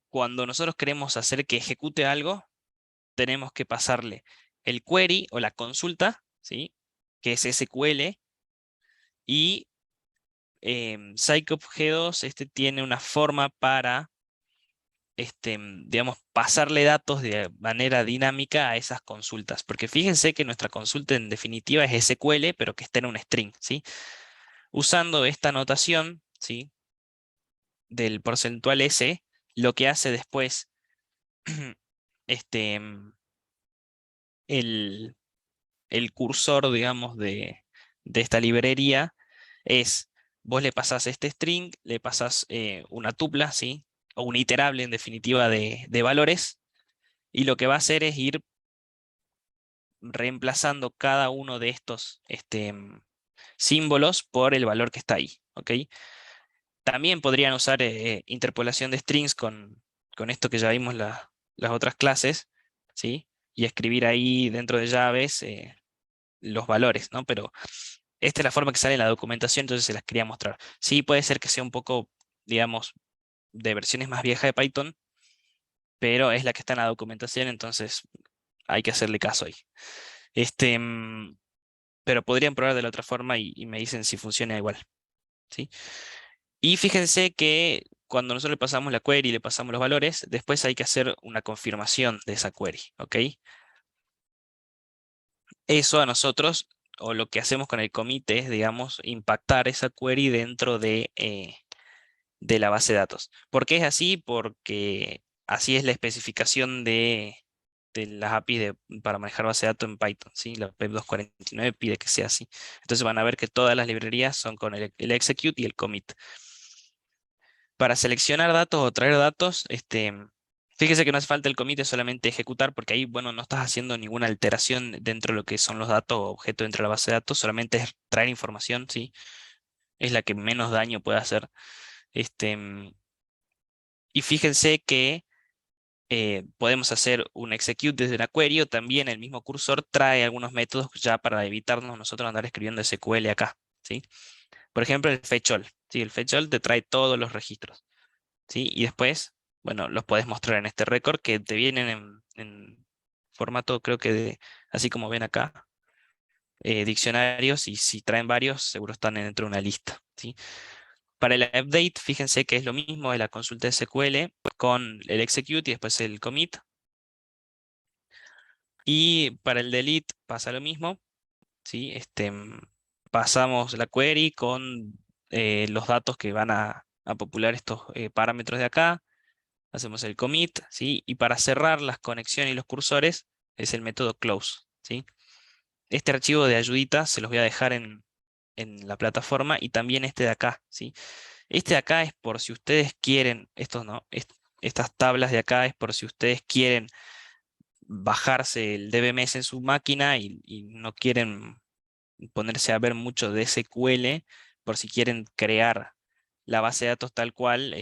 cuando nosotros queremos hacer que ejecute algo, tenemos que pasarle el query o la consulta, ¿sí? Que es SQL, y Psycop G2 tiene una forma para, digamos, pasarle datos de manera dinámica a esas consultas. Porque fíjense que nuestra consulta en definitiva es SQL, pero que está en un string, ¿sí? Usando esta notación, ¿sí? Del porcentual S, lo que hace después este, mm, el, el cursor, digamos, de esta librería es, vos le pasás este string, le pasás una tupla, ¿sí? O un iterable, en definitiva, de valores, y lo que va a hacer es ir reemplazando cada uno de estos símbolos por el valor que está ahí, ¿ok? También podrían usar interpolación de strings con esto que ya vimos las otras clases, ¿sí? Y escribir ahí dentro de llaves los valores, ¿no? Pero esta es la forma que sale en la documentación, entonces se las quería mostrar. Sí, puede ser que sea un poco, digamos, de versiones más viejas de Python, pero es la que está en la documentación, entonces hay que hacerle caso ahí. Este, mm, pero podrían probar de la otra forma y me dicen si funciona igual, ¿sí? Y fíjense que cuando nosotros le pasamos la query y le pasamos los valores, después hay que hacer una confirmación de esa query, ¿ok? Eso a nosotros, o lo que hacemos con el commit es, digamos, impactar esa query dentro de la base de datos. ¿Por qué es así? Porque así es la especificación de las APIs para manejar base de datos en Python, ¿sí? La PEP 249 pide que sea así. Entonces van a ver que todas las librerías son con el execute y el commit. Para seleccionar datos o traer datos, fíjese que no hace falta el commit, es solamente ejecutar, porque ahí, bueno, no estás haciendo ninguna alteración dentro de lo que son los datos o objetos dentro de la base de datos, solamente es traer información, ¿sí? Es la que menos daño puede hacer. Y fíjense que podemos hacer un execute desde la query, o también el mismo cursor trae algunos métodos ya para evitarnos nosotros andar escribiendo SQL acá, ¿sí? Por ejemplo, el fetch all, ¿sí? El fetch all te trae todos los registros, ¿sí? Y después, bueno, los podés mostrar en este record que te vienen en formato, creo que así como ven acá, diccionarios, y si traen varios, seguro están dentro de una lista, ¿sí? Para el update, fíjense que es lo mismo de la consulta SQL con el execute y después el commit. Y para el delete pasa lo mismo, ¿sí? Pasamos la query con los datos que van a popular estos parámetros de acá. Hacemos el commit, ¿sí? Y para cerrar las conexiones y los cursores es el método close, ¿sí? Este archivo de ayudita se los voy a dejar en la plataforma, y también este de acá, ¿sí? Este de acá es por si ustedes quieren, estos no, estas tablas de acá es por si ustedes quieren bajarse el DBMS en su máquina y no quieren ponerse a ver mucho de SQL, por si quieren crear la base de datos tal cual,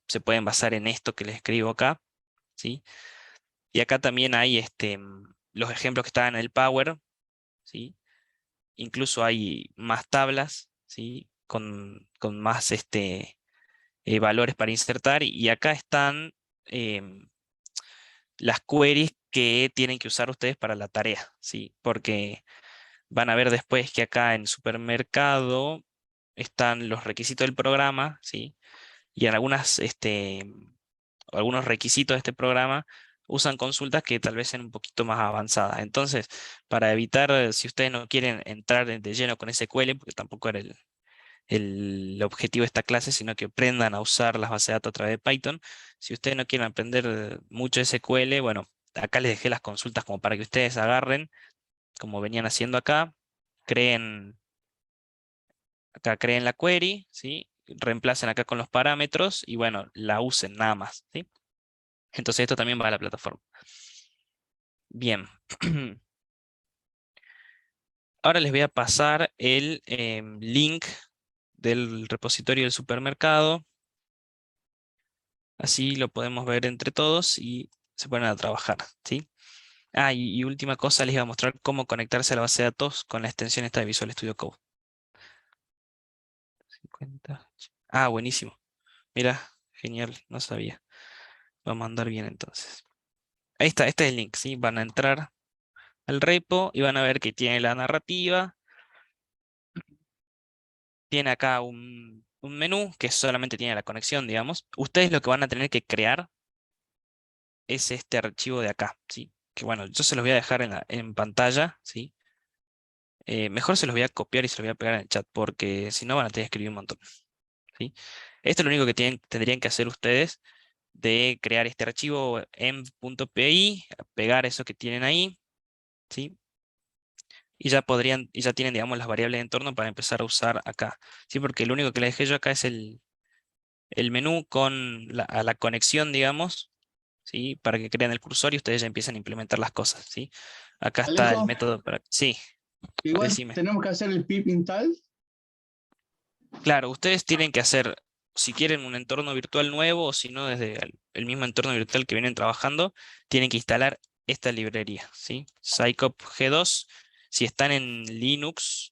se pueden basar en esto que les escribo acá, ¿sí? Y acá también hay los ejemplos que están en el Power, ¿sí? Incluso hay más tablas, ¿sí? Con más valores para insertar, y acá están las queries que tienen que usar ustedes para la tarea, ¿sí? Porque van a ver después que acá en supermercado están los requisitos del programa, ¿sí? Y en algunos requisitos de este programa usan consultas que tal vez sean un poquito más avanzadas. Entonces, para evitar, si ustedes no quieren entrar de lleno con SQL, porque tampoco era el objetivo de esta clase, sino que aprendan a usar las bases de datos a través de Python. Si ustedes no quieren aprender mucho SQL, bueno, acá les dejé las consultas como para que ustedes agarren, como venían haciendo acá, creen, acá creen la query, ¿sí? Reemplacen acá con los parámetros y bueno, la usen nada más, ¿sí? Entonces esto también va a la plataforma. Bien. Ahora les voy a pasar el link del repositorio del supermercado. Así lo podemos ver entre todos y se ponen a trabajar, ¿sí? Ah, y última cosa, les iba a mostrar cómo conectarse a la base de datos con la extensión esta de Visual Studio Code. 50. Ah, buenísimo. Mira, genial, no sabía. Vamos a andar bien entonces. Ahí está, este es el link, ¿sí? Van a entrar al repo y van a ver que tiene la narrativa. Tiene acá un menú que solamente tiene la conexión, digamos. Ustedes lo que van a tener que crear es este archivo de acá, ¿sí? Que bueno, yo se los voy a dejar en pantalla, ¿sí? Mejor se los voy a copiar y se los voy a pegar en el chat, porque si no van a tener que escribir un montón, ¿sí? Esto es lo único que tendrían que hacer ustedes, de crear este archivo env.py, pegar eso que tienen ahí, ¿sí? Y ya tienen, digamos, las variables de entorno para empezar a usar acá, ¿sí? Porque lo único que les dejé yo acá es el menú con a la conexión, digamos, ¿sí? Para que creen el cursor y ustedes ya empiecen a implementar las cosas, ¿sí? Acá está el Alejo, método para... Sí, igual decime. tenemos que hacer el pip install. Claro, ustedes tienen que hacer, si quieren un entorno virtual nuevo, o si no, desde el mismo entorno virtual que vienen trabajando, tienen que instalar esta librería, ¿sí? Scicop G2. Si están en Linux,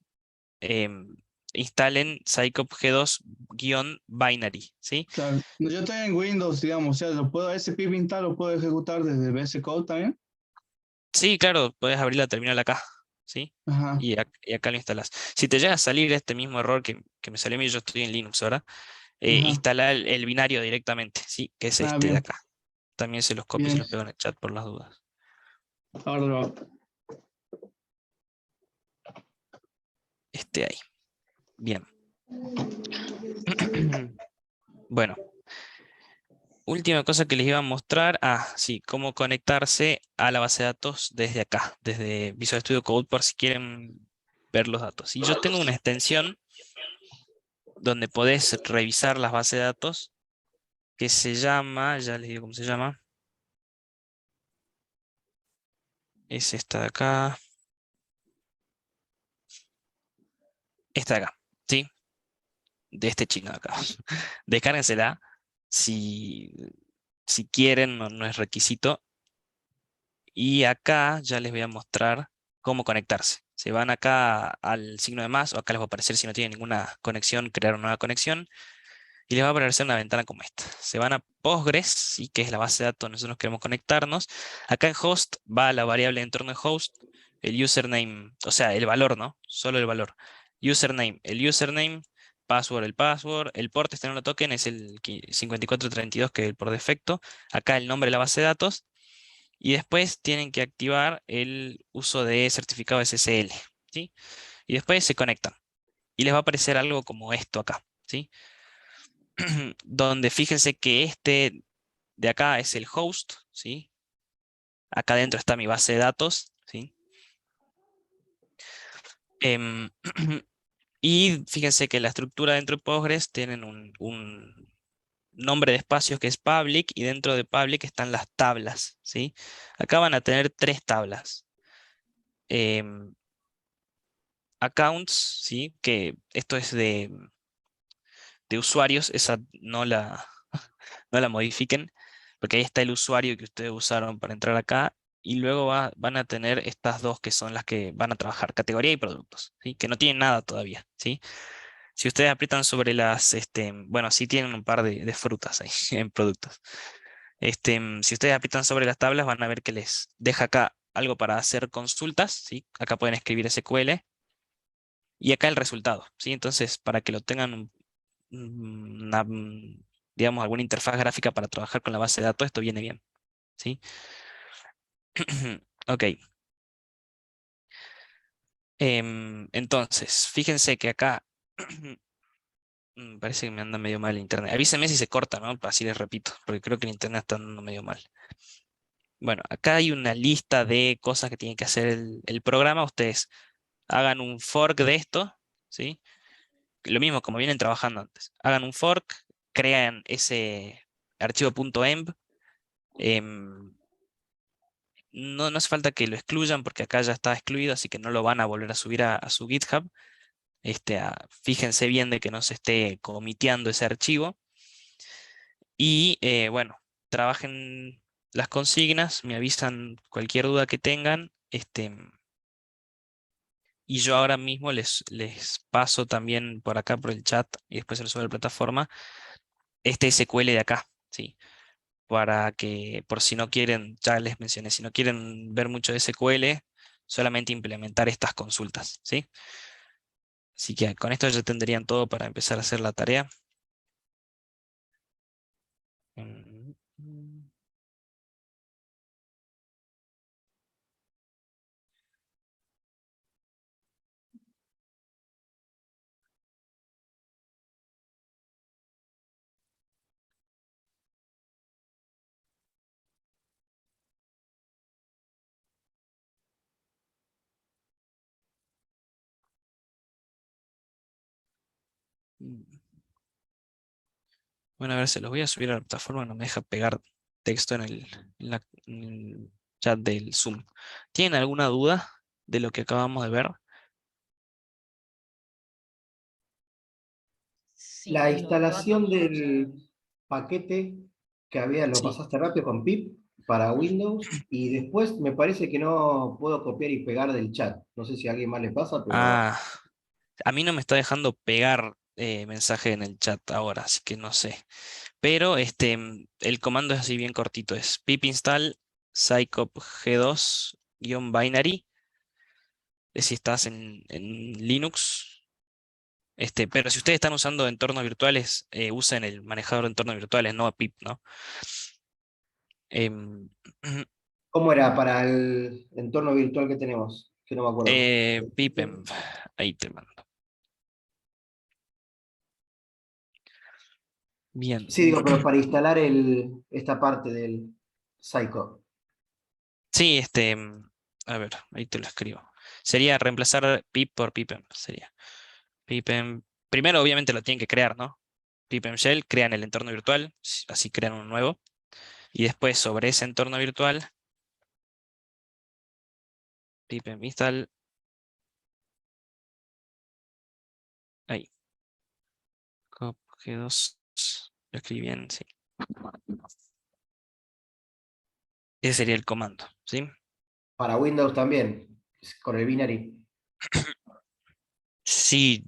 em, instalen Scicop G2-binary, ¿sí? Claro, yo estoy en Windows, digamos, o sea, ese pip install lo puedo ejecutar desde VS Code también. Sí, claro, puedes abrir la terminal acá, ¿sí? Ajá, Y acá lo instalas. Si te llega a salir este mismo error que me salió a mí, yo estoy en Linux ahora, ajá. instala el binario directamente, ¿sí? Que es Ah, este de bien, acá. También se los copio y se bien. los pego en el chat por las dudas. Ahora lo hago. Ahí. Bien. Bueno, última cosa que les iba a mostrar. Ah, sí, cómo conectarse a la base de datos desde acá, desde Visual Studio Code, por si quieren ver los datos. Y yo tengo una extensión donde podés revisar las bases de datos que se llama, ya les digo cómo se llama. Es esta de acá. Esta de acá, ¿sí? De este chino de acá. Descárguensela. Si si quieren, no es requisito. Y acá ya les voy a mostrar cómo conectarse. Se van acá al signo de más, o acá les va a aparecer si no tienen ninguna conexión, crear una nueva conexión. Y les va a aparecer una ventana como esta. Se van a Postgres, ¿sí? Que es la base de datos donde nosotros queremos conectarnos. Acá en host va la variable de entorno de host, el username, o sea, el valor, ¿no? Solo el valor. Username, el username, password, el password, el port, este no lo toquen, es el 5432 que es el por defecto. Acá el nombre de la base de datos. Y después tienen que activar el uso de certificado SSL, ¿sí? Y después se conectan. Y les va a aparecer algo como esto acá, ¿sí? Donde fíjense que este de acá es el host, ¿sí? Acá dentro está mi base de datos, ¿sí? Em, y fíjense que la estructura dentro de Postgres tienen un nombre de espacios que es public y dentro de public están las tablas, ¿sí? Acá van a tener 3 tablas. Em, Accounts, ¿sí? Que esto es de usuarios, esa no la modifiquen, porque ahí está el usuario que ustedes usaron para entrar acá, y luego van a tener estas dos que son las que van a trabajar, categoría y productos, ¿sí? Que no tienen nada todavía, ¿sí? Si ustedes aprietan sobre las, bueno, sí tienen un par de frutas ahí en productos. Si ustedes aprietan sobre las tablas, van a ver que les deja acá algo para hacer consultas, ¿sí? Acá pueden escribir SQL, y acá el resultado, ¿sí? Entonces, para que lo tengan digamos, alguna interfaz gráfica para trabajar con la base de datos, esto viene bien, ¿sí? Ok. Entonces, fíjense que acá parece que me anda medio mal el internet. Avísenme si se corta, ¿no? Así les repito, porque creo que el internet está andando medio mal. Bueno, acá hay una lista de cosas que tiene que hacer el programa. Ustedes hagan un fork de esto, ¿sí? Lo mismo como vienen trabajando antes. Hagan un fork, crean ese archivo .env. No hace falta que lo excluyan porque acá ya está excluido, así que no lo van a volver a subir a su GitHub. Fíjense bien de que no se esté comiteando ese archivo. Y bueno, trabajen las consignas, me avisan cualquier duda que tengan. Y yo ahora mismo les paso también por acá por el chat y después se lo sube a la plataforma este SQL de acá, ¿sí? Para que, por si no quieren, ya les mencioné, si no quieren ver mucho de SQL, solamente implementar estas consultas, ¿sí? Así que con esto ya tendrían todo para empezar a hacer la tarea. Mm, mm. Mm. Bueno, a ver, se los voy a subir a la plataforma, no me deja pegar texto en el chat del Zoom. ¿Tienen alguna duda de lo que acabamos de ver? Sí, La los instalación datos, o sea, del paquete que había, lo Sí. pasaste rápido con pip para Windows y después me parece que no puedo copiar y pegar del chat. No sé si a alguien más le pasa, pero Ah, a mí no me está dejando pegar mensaje en el chat ahora, así que no sé. Pero el comando es así bien cortito, es pip install scicop g2-binary, si estás en Linux. Pero si ustedes están usando entornos virtuales, usen el manejador de entornos virtuales, no pip, ¿no? Em, ¿cómo era para el entorno virtual que tenemos? Que no me acuerdo. pipenv, ahí te mando. Bien. Sí, digo, pero para instalar esta parte del Psycho. Sí, a ver, ahí te lo escribo. Sería reemplazar pip por pipenv, sería. Pipenv, primero obviamente lo tienen que crear, ¿no? Pipenv shell, crean el entorno virtual, así crean uno nuevo. Y después sobre ese entorno virtual, pipenv install, ahí, cop g2, lo escribí bien, sí. Ese sería el comando, ¿sí? Para Windows también, con el binary. Sí,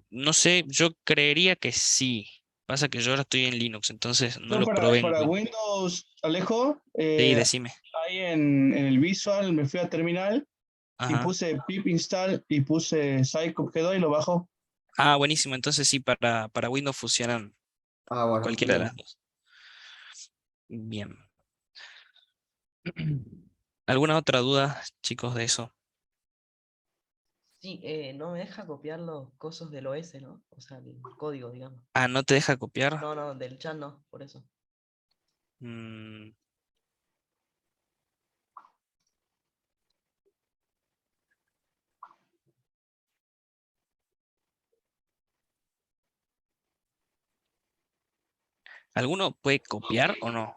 no sé, yo creería que sí. Pasa que yo ahora estoy en Linux, entonces no Yo lo probé en para Windows. Windows, Alejo, Sí, decime. ahí en el Visual me fui a terminal y Ajá. puse pip install y puse scicop-g2 y lo bajo. Ah, buenísimo. Entonces sí, para Windows funcionan Ah, bueno, cualquiera de las bien. dos. Bien. ¿Alguna otra duda, chicos, de eso? Sí, no me deja copiar los cosos del OS, ¿no? O sea, el código, digamos. Ah, ¿no te deja copiar? No, no, del chat no, por eso. Mm, ¿Alguno puede copiar o no?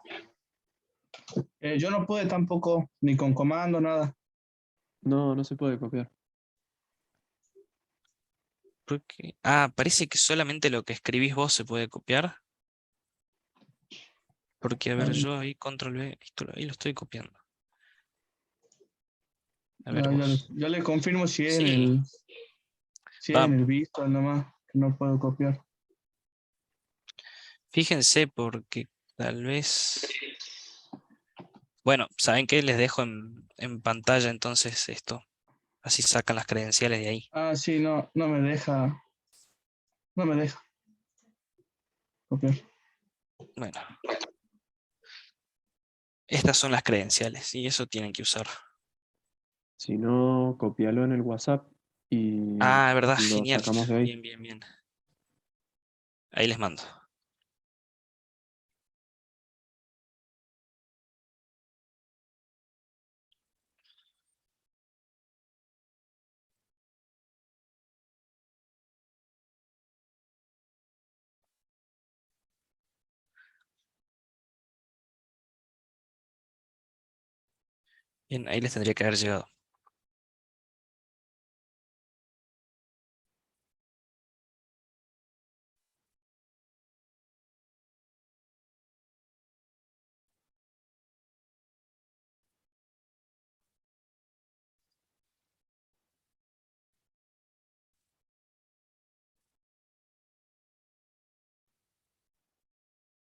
Yo no pude tampoco, ni con comando, nada. No, no se puede copiar. Ah, parece que solamente lo que escribís vos se puede copiar. Porque, a ver, yo ahí control V, ahí lo estoy copiando. A ver vos. Ya le confirmo si es Sí, si es va, en el Visual nomás, que no puedo copiar. fíjense porque tal vez... Bueno, ¿saben qué? Les dejo en pantalla entonces esto. Así sacan las credenciales de ahí. Ah, sí, no me deja copiar. Bueno, estas son las credenciales y eso tienen que usar. Si no, copialo en el WhatsApp y Ah, es verdad, lo genial. sacamos de ahí. Bien, bien, bien. Ahí les mando. Bien, ahí les tendría que haber llegado.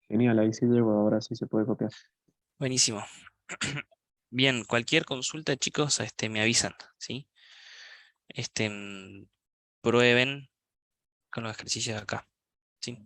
Genial, ahí sí llegó, ahora sí se puede copiar. Buenísimo. Bien, cualquier consulta, chicos, me avisan, ¿sí? Prueben con los ejercicios de acá, ¿sí?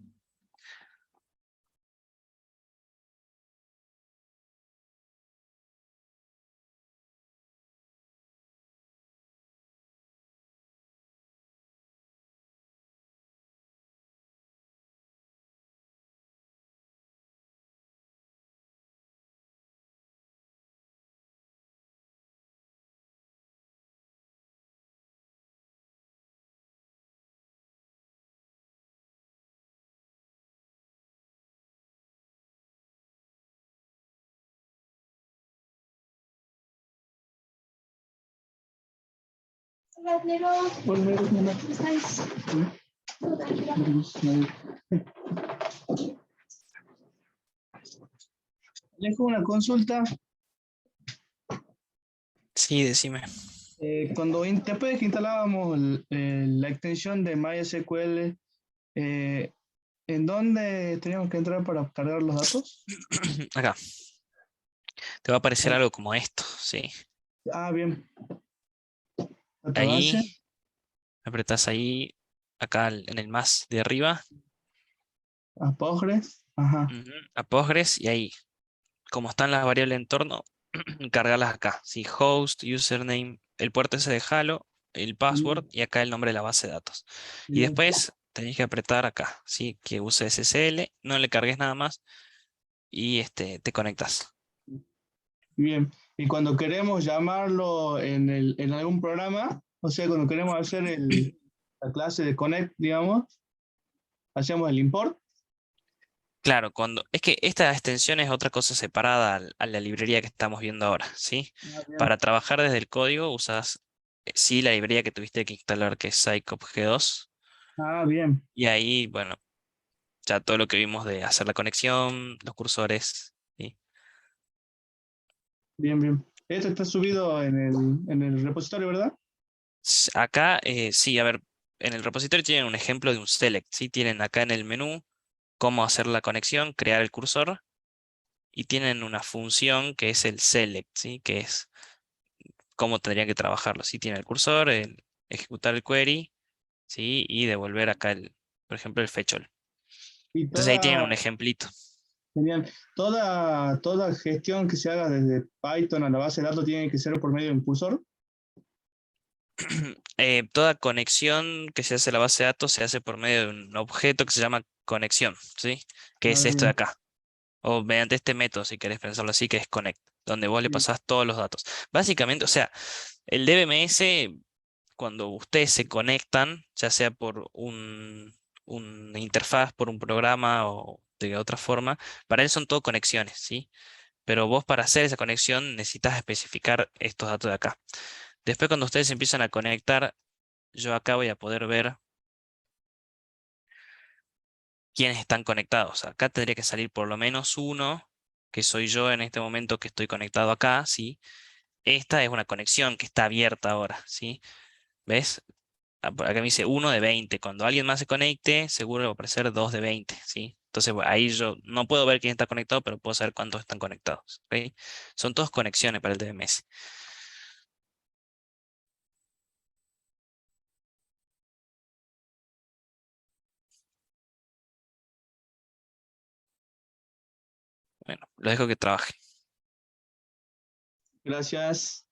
Alejo, una consulta. Sí, decime. Después de que instalábamos la extensión de MySQL, ¿en dónde teníamos que entrar para cargar los datos? Acá. Te va a aparecer Ah, algo como esto, ¿sí? bien. Ahí, Database. apretás ahí, acá en el más de arriba, A Postgres. Ajá. a Postgres, y ahí, como están las variables de entorno, cargarlas acá, ¿sí? Host, username, el puerto ese de Halo, el password, y acá el nombre de la base de datos. Y Bien. después tenéis que apretar acá, ¿sí? Que use SSL, no le cargues nada más, y te conectas. Bien. Y cuando queremos llamarlo en algún programa, o sea, cuando queremos hacer la clase de Connect, digamos, hacemos el import. Claro, es que esta extensión es otra cosa separada a la librería que estamos viendo ahora, ¿sí? Bien. Para trabajar desde el código usas, sí, la librería que tuviste que instalar, que es scicop-g2, Bien. y ahí, bueno, ya todo lo que vimos de hacer la conexión, los cursores, ¿sí? Bien, bien. Esto está subido en el repositorio, ¿verdad? Acá, sí, a ver, en el repositorio tienen un ejemplo de un select, ¿sí? Tienen acá en el menú cómo hacer la conexión, crear el cursor, y tienen una función que es el select, ¿sí? Que es cómo tendrían que trabajarlo. ¿Sí? Tiene el cursor, el ejecutar el query, ¿sí? Y devolver acá, por ejemplo, el fetch all. Y Entonces ahí tienen toda, un ejemplito. genial. Toda gestión que se haga desde Python a la base de datos tiene que ser por medio de un cursor. Toda conexión que se hace a la base de datos se hace por medio de un objeto que se llama conexión, ¿sí? Que es Ah, esto de bien, acá. O mediante este método, si querés pensarlo así, que es connect, donde vos le bien. pasás todos los datos. Básicamente, o sea, el DBMS, cuando ustedes se conectan, ya sea por una interfaz, por un programa o de otra forma, para él son todo conexiones, ¿sí? Pero vos para hacer esa conexión necesitas especificar estos datos de acá. Después, cuando ustedes empiezan a conectar, yo acá voy a poder ver quiénes están conectados. Acá tendría que salir por lo menos uno, que soy yo en este momento que estoy conectado acá, ¿sí? Esta es una conexión que está abierta ahora, ¿sí? ¿Ves? Por acá me dice 1 de 20. Cuando alguien más se conecte, seguro va a aparecer 2 de 20, ¿sí? Entonces, bueno, ahí yo no puedo ver quién está conectado, pero puedo saber cuántos están conectados, ¿ok? Son todas conexiones para el DMS. Bueno, lo dejo que trabaje. Gracias.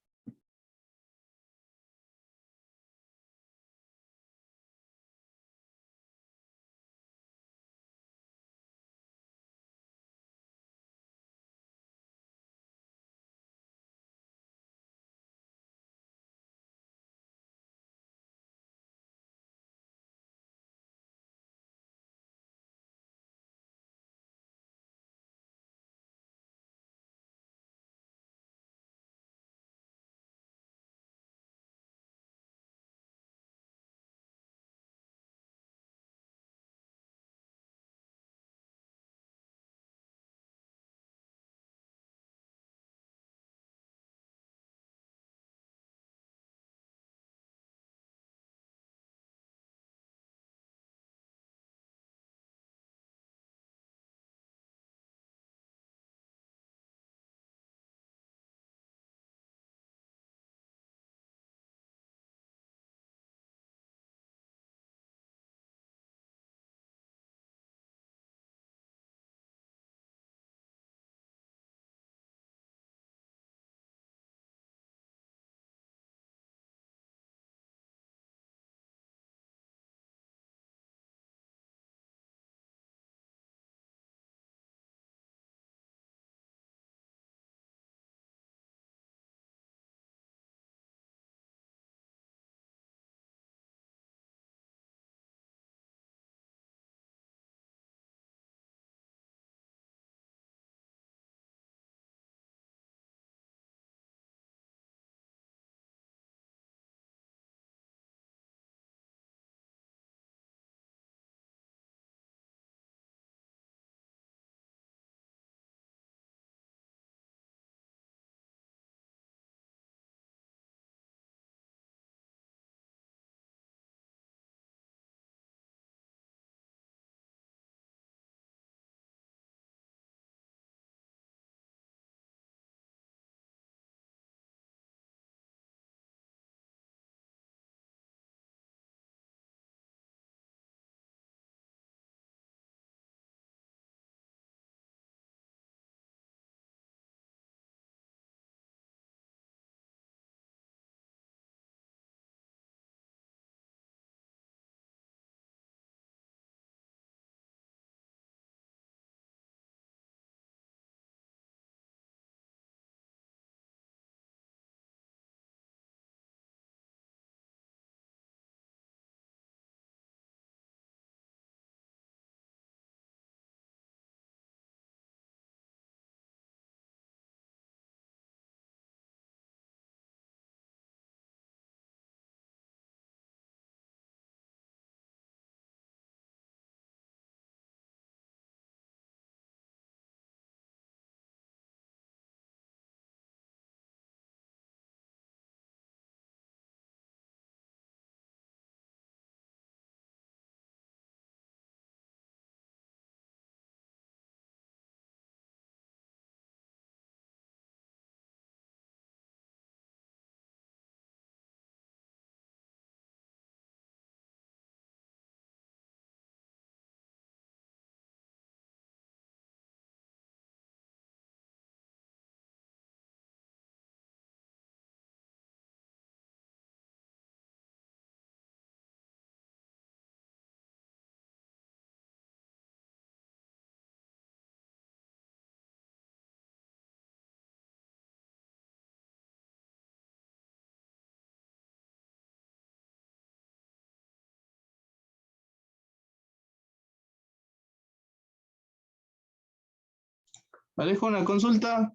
Alejo, una consulta.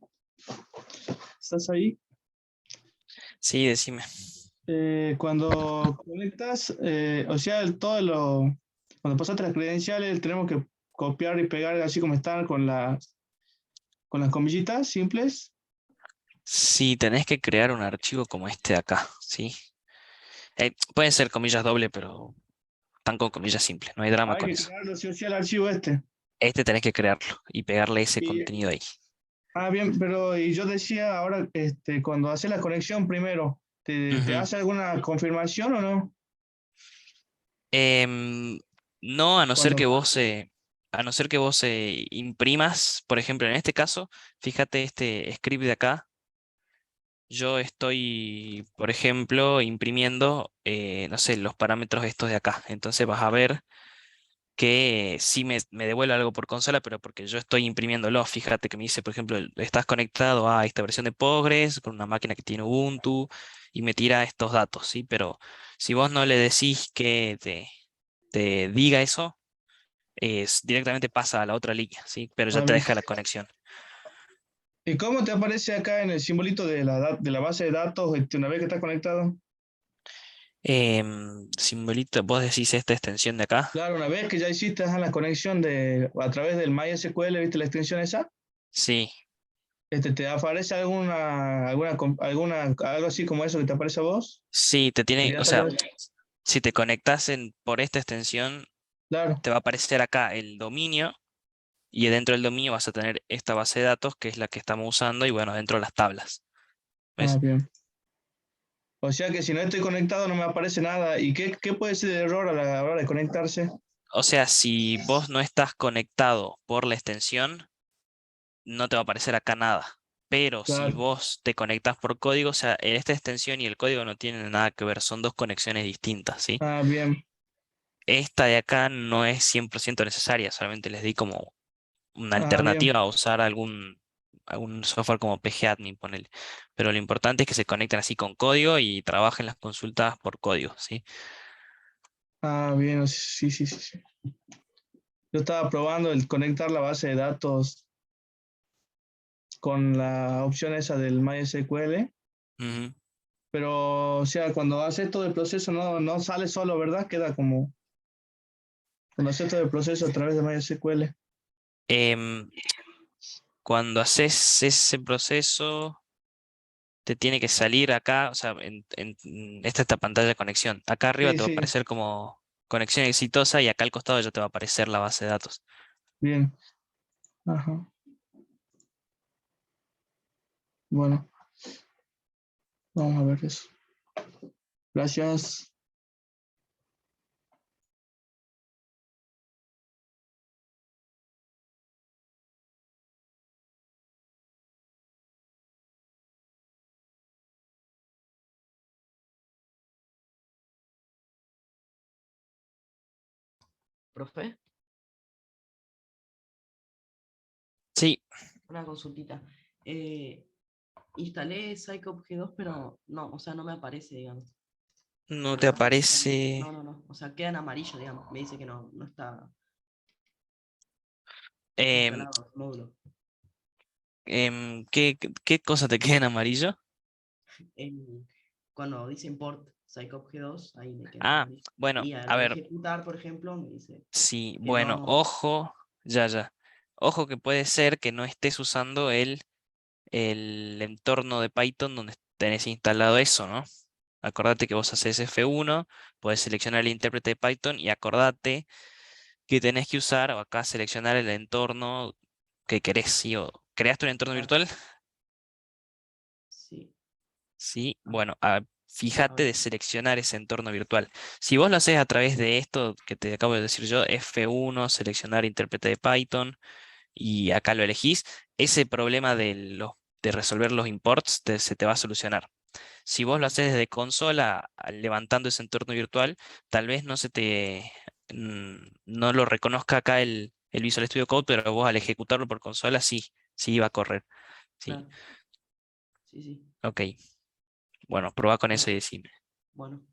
¿Estás ahí? Sí, decime. Cuando conectas, o sea, cuando pasaste las credenciales, tenemos que copiar y pegar así como están con las comillitas simples. Sí, tenés que crear un archivo como este de acá, ¿sí? Pueden ser comillas doble, pero están con comillas simples, no hay drama Hay con que eso. crearlo sí o sí al archivo este. Este tenés que crearlo y pegarle ese Y, contenido ahí. bien, pero y yo decía ahora, cuando haces la conexión primero, ¿te Ujú. hace alguna confirmación o no? Em, no, a no ser Cuando, que vos imprimas, por ejemplo, en este caso, fíjate este script de acá. Yo estoy, por ejemplo, imprimiendo, no sé, los parámetros estos de acá. Entonces vas a ver que sí me devuelve algo por consola, pero porque yo estoy imprimiéndolo. Fíjate que me dice, por ejemplo, estás conectado a esta versión de Postgres con una máquina que tiene Ubuntu y me tira estos datos, ¿sí? Pero si vos no le decís que te diga eso, directamente pasa a la otra línea, ¿sí? Pero ya te bien. deja la conexión. ¿Y cómo te aparece acá en el simbolito de la base de datos una vez que estás conectado? Simbolito, vos decís esta extensión de acá. Claro, una vez que ya hiciste la conexión a través del MySQL, ¿viste la extensión esa? Sí, ¿Te aparece algo así como eso que te aparece a vos? sí, te Que tiene, ya o está sea, si te conectas por esta extensión, claro. te va a aparecer acá el dominio y dentro del dominio vas a tener esta base de datos que es la que estamos usando y bueno, dentro de las tablas. ¿Ves? Bien. O sea que si no estoy conectado no me aparece nada. ¿Y qué puede ser de error a la hora de conectarse? O sea, si vos no estás conectado por la extensión, no te va a aparecer acá nada. Pero si Claro. vos te conectas por código, o sea, esta extensión y el código no tienen nada que ver, son dos conexiones distintas, ¿sí? Bien. Esta de acá no es 100% necesaria, solamente les di como una Bien. alternativa a usar algún software como pgadmin, ponele. Pero lo importante es que se conecten así con código y trabajen las consultas por código, ¿sí? Bien. Sí, sí, sí, sí. Yo estaba probando el conectar la base de datos con la opción esa del MySQL, Ujú. pero o sea, cuando haces todo el proceso no sale solo, ¿verdad? Queda como cuando haces todo el proceso a través de MySQL. Em, Cuando haces ese proceso, te tiene que salir acá, o sea, esta pantalla de conexión. Acá arriba Sí, te va a sí, aparecer como conexión exitosa y acá al costado ya te va a aparecer la base de datos. bien. Ajá. Bueno, vamos a ver eso. Gracias. Profe, Sí, una consultita. Eh, instalé Psycop G2, pero no, o sea, no me aparece, digamos. no te No, aparece. no, no. O sea, queda en amarillo, digamos. Me dice que no está em, instalado el módulo. ¿qué cosa te queda en amarillo? En- cuando dice import Psycop G2, ahí me queda en Ah, amarillo. bueno, Y a al ver, ejecutar, por ejemplo, me dice sí, que bueno, no. ojo, ya. Ojo que puede ser que no estés usando el entorno de Python donde tenés instalado eso, ¿no? Acordate que vos haces F1, podés seleccionar el intérprete de Python y acordate que tenés que usar o acá seleccionar el entorno que querés, ¿sí? ¿Creaste un entorno Ah, virtual? sí. Sí, A ver, bueno, a fíjate ver. de seleccionar ese entorno virtual. Si vos lo haces a través de esto que te acabo de decir yo, F1, seleccionar intérprete de Python, y acá lo elegís, ese problema de resolver los imports se te va a solucionar. Si vos lo haces desde consola, levantando ese entorno virtual, tal vez no lo reconozca acá el Visual Studio Code, pero vos al ejecutarlo por consola sí va a correr. Sí, Claro. Sí, sí. ok. Bueno, probá con Bueno, eso y decime. bueno.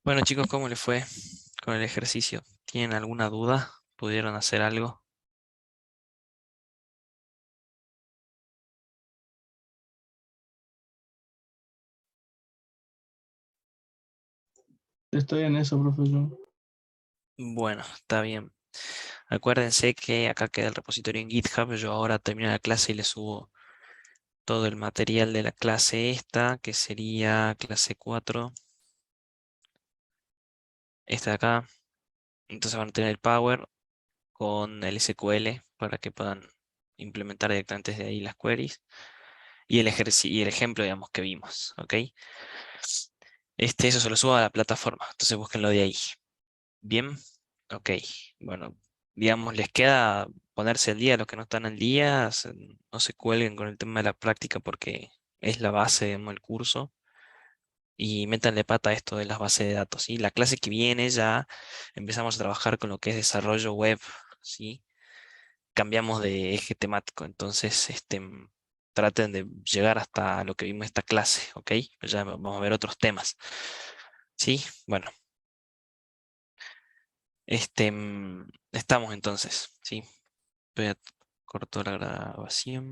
Bueno, chicos, ¿cómo les fue con el ejercicio? ¿Tienen alguna duda? ¿Pudieron hacer algo? Estoy en eso, profesor. Bueno, está bien. Acuérdense que acá queda el repositorio en GitHub. Yo ahora termino la clase y le subo todo el material de la clase esta, que sería clase 4. Esta de acá. Entonces van a tener el Power con el SQL para que puedan implementar directamente desde ahí las queries. Y y el ejemplo, digamos, que vimos, ¿ok? Eso se lo subo a la plataforma, entonces búsquenlo de ahí. Bien, ok. Bueno, digamos, les queda ponerse al día los que no están al día, no se cuelguen con el tema de la práctica porque es la base, digamos, del curso. Y métanle pata a esto de las bases de datos, ¿sí? La clase que viene ya empezamos a trabajar con lo que es desarrollo web, ¿sí? Cambiamos de eje temático, entonces traten de llegar hasta lo que vimos esta clase, ¿ok? Ya vamos a ver otros temas, ¿sí? Bueno, estamos entonces, ¿sí? Voy a cortar la grabación.